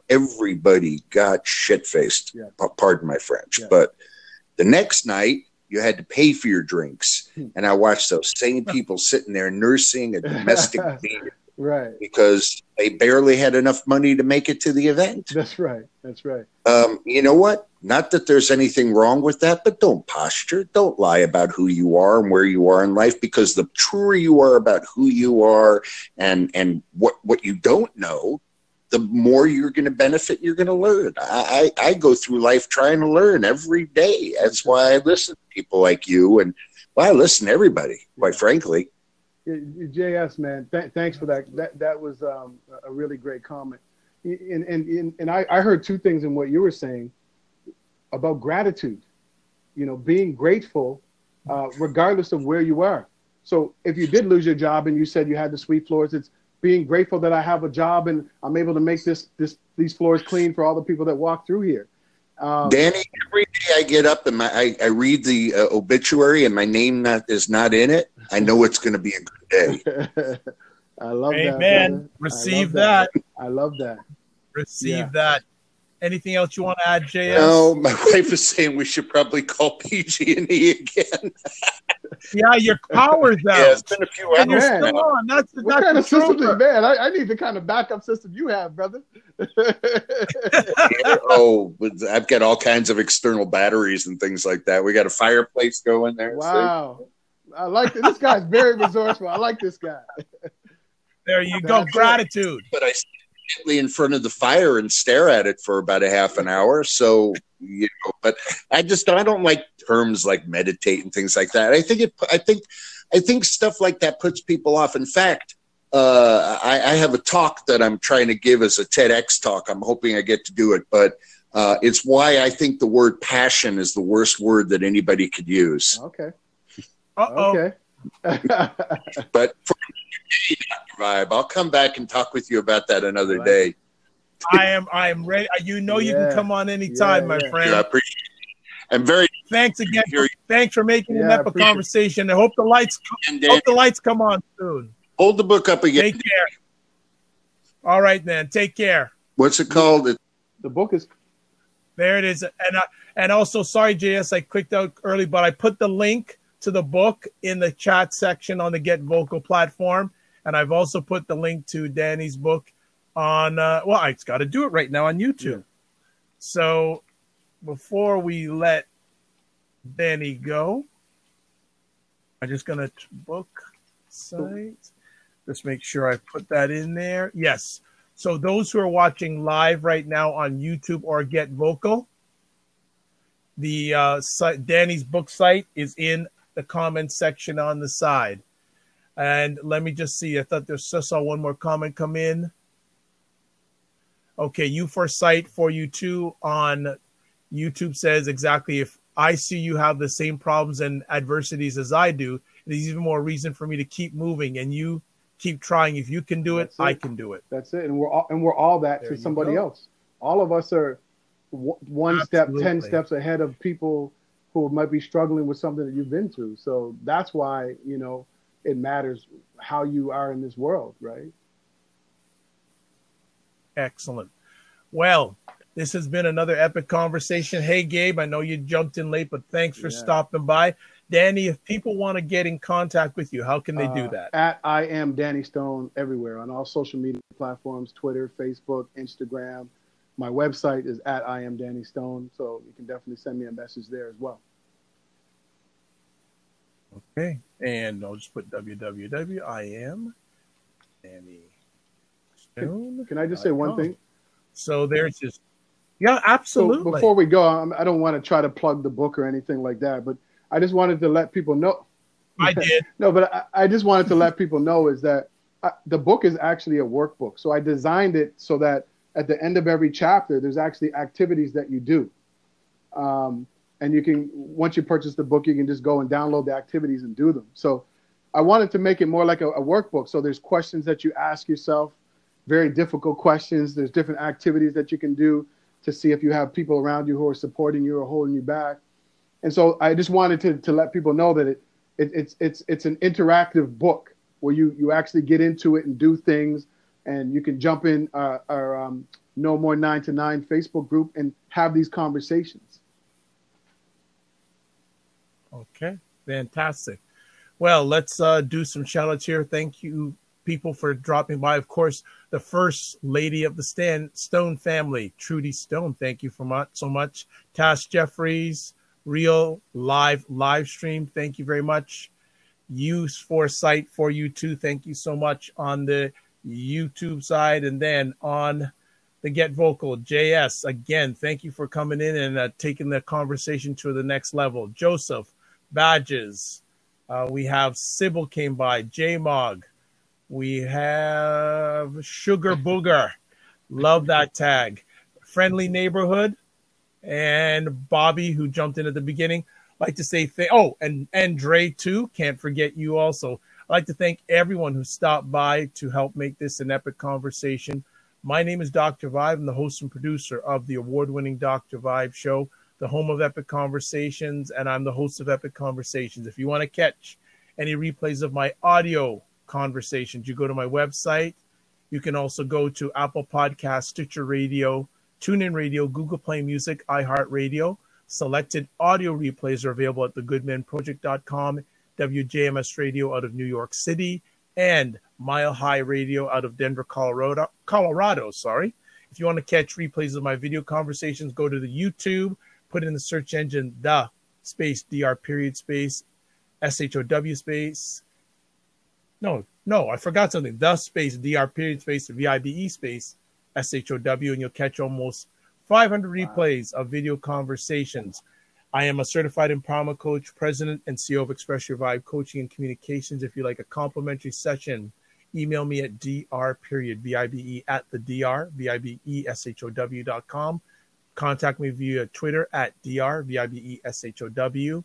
S3: Everybody got shit-faced. Pardon my French. But the next night, you had to pay for your drinks. And I watched those same people sitting there nursing a domestic beer.
S2: Right.
S3: Because they barely had enough money to make it to the event.
S2: That's right.
S3: You know what? Not that there's anything wrong with that, but don't posture. Don't lie about who you are and where you are in life, because the truer you are about who you are and what you don't know, the more you're going to benefit, you're going to learn. I go through life trying to learn every day. That's why I listen to people like you, and I listen to everybody, quite frankly.
S2: JS, man, thanks for that. That was a really great comment. And I heard two things in what you were saying about gratitude, being grateful regardless of where you are. So if you did lose your job and you said you had to sweep floors, it's being grateful that I have a job and I'm able to make these floors clean for all the people that walk through here.
S3: Danny, every day I get up and I read the obituary and my name is not in it, I know it's going to be a good day.
S2: I love
S1: that.
S2: Amen.
S1: Receive that.
S2: I love that.
S1: Receive that. Anything else you want to add, JS?
S3: No, my wife is saying we should probably call PG&E again.
S1: Yeah, your power's out.
S3: Yeah, it's been a few hours.
S1: And you're still on.
S2: What kind of system is, man? I need the kind of backup system you have, brother.
S3: I've got all kinds of external batteries and things like that. We got a fireplace going there.
S2: Wow. See? I like this. This guy's very resourceful. I like this guy.
S1: There you go. Gratitude.
S3: But I sit in front of the fire and stare at it for about a half an hour. So, but I don't like terms like meditate and things like that. I think stuff like that puts people off. In fact, I have a talk that I'm trying to give as a TEDx talk. I'm hoping I get to do it, but it's why I think the word passion is the worst word that anybody could use.
S2: Okay.
S1: Okay.
S3: But for Vibe, I'll come back and talk with you about that another day.
S1: I am ready. You can come on anytime, my friend.
S3: I appreciate it. I'm very
S1: thanks again. Thanks for making an epic conversation. I hope the lights come on soon.
S3: Hold the book up again.
S1: Take care. All right, man. Take care.
S3: What's it called?
S2: The book is.
S1: There it is. And also, sorry, JS, I clicked out early, but I put the link to the book in the chat section on the Get Vocal platform. And I've also put the link to Danny's book on, I got to do it right now on YouTube. Yeah. So before we let Danny go, I'm just going to book site. Just make sure I put that in there. Yes. So those who are watching live right now on YouTube or Get Vocal, the Danny's book site is in the comments section on the side. And let me just see. I thought just saw one more comment come in. Okay, U4Sight for you too on YouTube says exactly, if I see you have the same problems and adversities as I do, it is even more reason for me to keep moving, and you keep trying. If you can do it, I can do it.
S2: That's it. And we're all that to somebody else. All of us are one step, 10 steps ahead of people who might be struggling with something that you've been through. So that's why, it matters how you are in this world, right?
S1: Excellent. Well, this has been another epic conversation. Hey, Gabe, I know you jumped in late, but thanks for stopping by. Danny, if people want to get in contact with you, how can they do that?
S2: At I am Danny Stone everywhere on all social media platforms, Twitter, Facebook, Instagram. My website is at I am Danny Stone, so you can definitely send me a message there as well.
S1: Okay, and I'll just put www.iamdannystone.com.
S2: Can I just say one thing?
S1: So there's just, yeah, absolutely.
S2: So before we go, I don't want to try to plug the book or anything like that, but I just wanted to let people know.
S1: I did.
S2: No, but I just wanted to let people know is that the book is actually a workbook. So I designed it so that at the end of every chapter, there's actually activities that you do. And you can, once you purchase the book, you can just go and download the activities and do them. So I wanted to make it more like a workbook. So there's questions that you ask yourself, very difficult questions. There's different activities that you can do to see if you have people around you who are supporting you or holding you back. And so I just wanted to let people know that it's an interactive book where you actually get into it and do things, and you can jump in our No More 9 to 9 Facebook group and have these conversations.
S1: Okay, fantastic. Well, let's do some shout outs here. Thank you, people, for dropping by. Of course, the first lady of the Stone family, Trudy Stone. Thank you so much. Tash Jeffries, Real live stream. Thank you very much. Use Foresight for you too. Thank you so much on the YouTube side. And then on the Get Vocal, JS, again, thank you for coming in and taking the conversation to the next level. Joseph, Badges. We have Sybil came by. J-Mog. We have Sugar Booger. Love that tag. Friendly Neighborhood. And Bobby, who jumped in at the beginning. I'd like to say, and Dre too. Can't forget you also. I'd like to thank everyone who stopped by to help make this an epic conversation. My name is Dr. Vibe. I'm the host and producer of the award-winning Dr. Vibe Show, the home of epic conversations, and I'm the host of Epic Conversations. If you want to catch any replays of my audio conversations, you go to my website. You can also go to Apple Podcasts, Stitcher Radio, TuneIn Radio, Google Play Music, iHeartRadio. Selected audio replays are available at thegoodmenproject.com, WJMS Radio out of New York City, and Mile High Radio out of Denver, Colorado. If you want to catch replays of my video conversations, go to the YouTube, put in the search engine, the space, DR period space, SHOW space. No, I forgot something. The space, DR period space, VIBE space, SHOW, and you'll catch almost 500 replays of video conversations. I am a certified empowerment coach, president and CEO of Express Your Vibe Coaching and Communications. If you'd like a complimentary session, email me at dr.vibe at the dr, VIBESHOW.com. Contact me via Twitter at dr.VIBESHOW.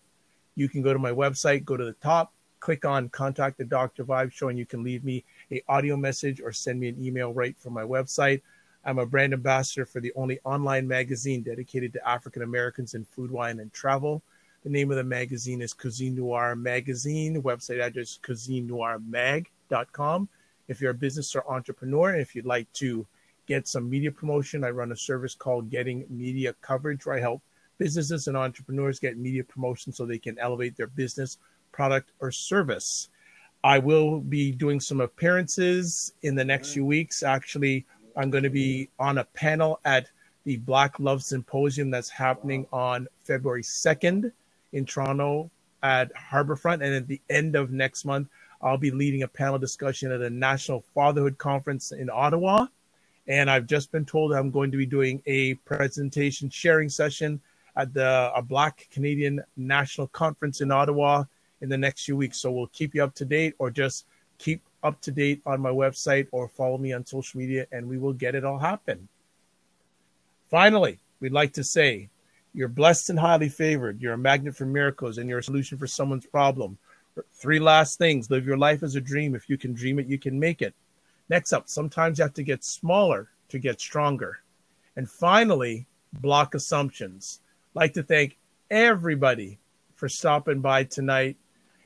S1: You can go to my website, go to the top, click on Contact the Dr. Vibe Show, and you can leave me an audio message or send me an email right from my website. I'm a brand ambassador for the only online magazine dedicated to African Americans in food, wine, and travel. The name of the magazine is Cuisine Noir Magazine. Website address cuisinenoirmag.com. If you're a business or entrepreneur, and if you'd like to get some media promotion, I run a service called Getting Media Coverage, where I help businesses and entrepreneurs get media promotion so they can elevate their business, product, or service. I will be doing some appearances in the next few weeks. Actually, I'm going to be on a panel at the Black Love Symposium that's happening on February 2nd in Toronto at Harborfront. And at the end of next month, I'll be leading a panel discussion at a National Fatherhood Conference in Ottawa. And I've just been told I'm going to be doing a presentation sharing session at a Black Canadian National Conference in Ottawa in the next few weeks. So we'll keep you up to date, or just keep up to date on my website or follow me on social media, and we will get it all happen. Finally, we'd like to say you're blessed and highly favored. You're a magnet for miracles, and you're a solution for someone's problem. 3 last things. Live your life as a dream. If you can dream it, you can make it. Next up, sometimes you have to get smaller to get stronger. And finally, block assumptions. I'd like to thank everybody for stopping by tonight.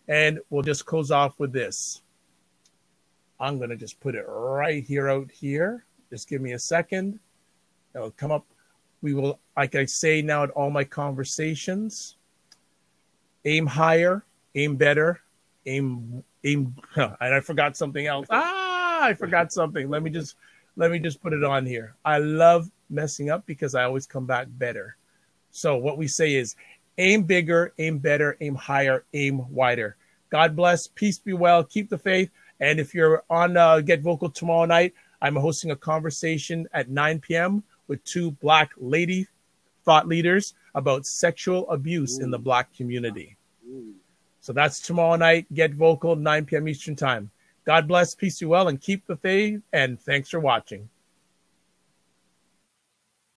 S1: And we'll just close off with this. I'm going to just put it right here out here. Just give me a second. It'll come up. We will, like I say now at all my conversations, aim higher, aim better, aim, and I forgot something else. I forgot something. Let me just put it on here. I love messing up because I always come back better. So what we say is aim bigger, aim better, aim higher, aim wider. God bless. Peace be well. Keep the faith. And if you're on Get Vocal tomorrow night, I'm hosting a conversation at 9 p.m. with 2 Black lady thought leaders about sexual abuse in the Black community. So that's tomorrow night. Get Vocal, 9 p.m. Eastern Time. God bless. Peace be well. And keep the faith. And thanks for watching.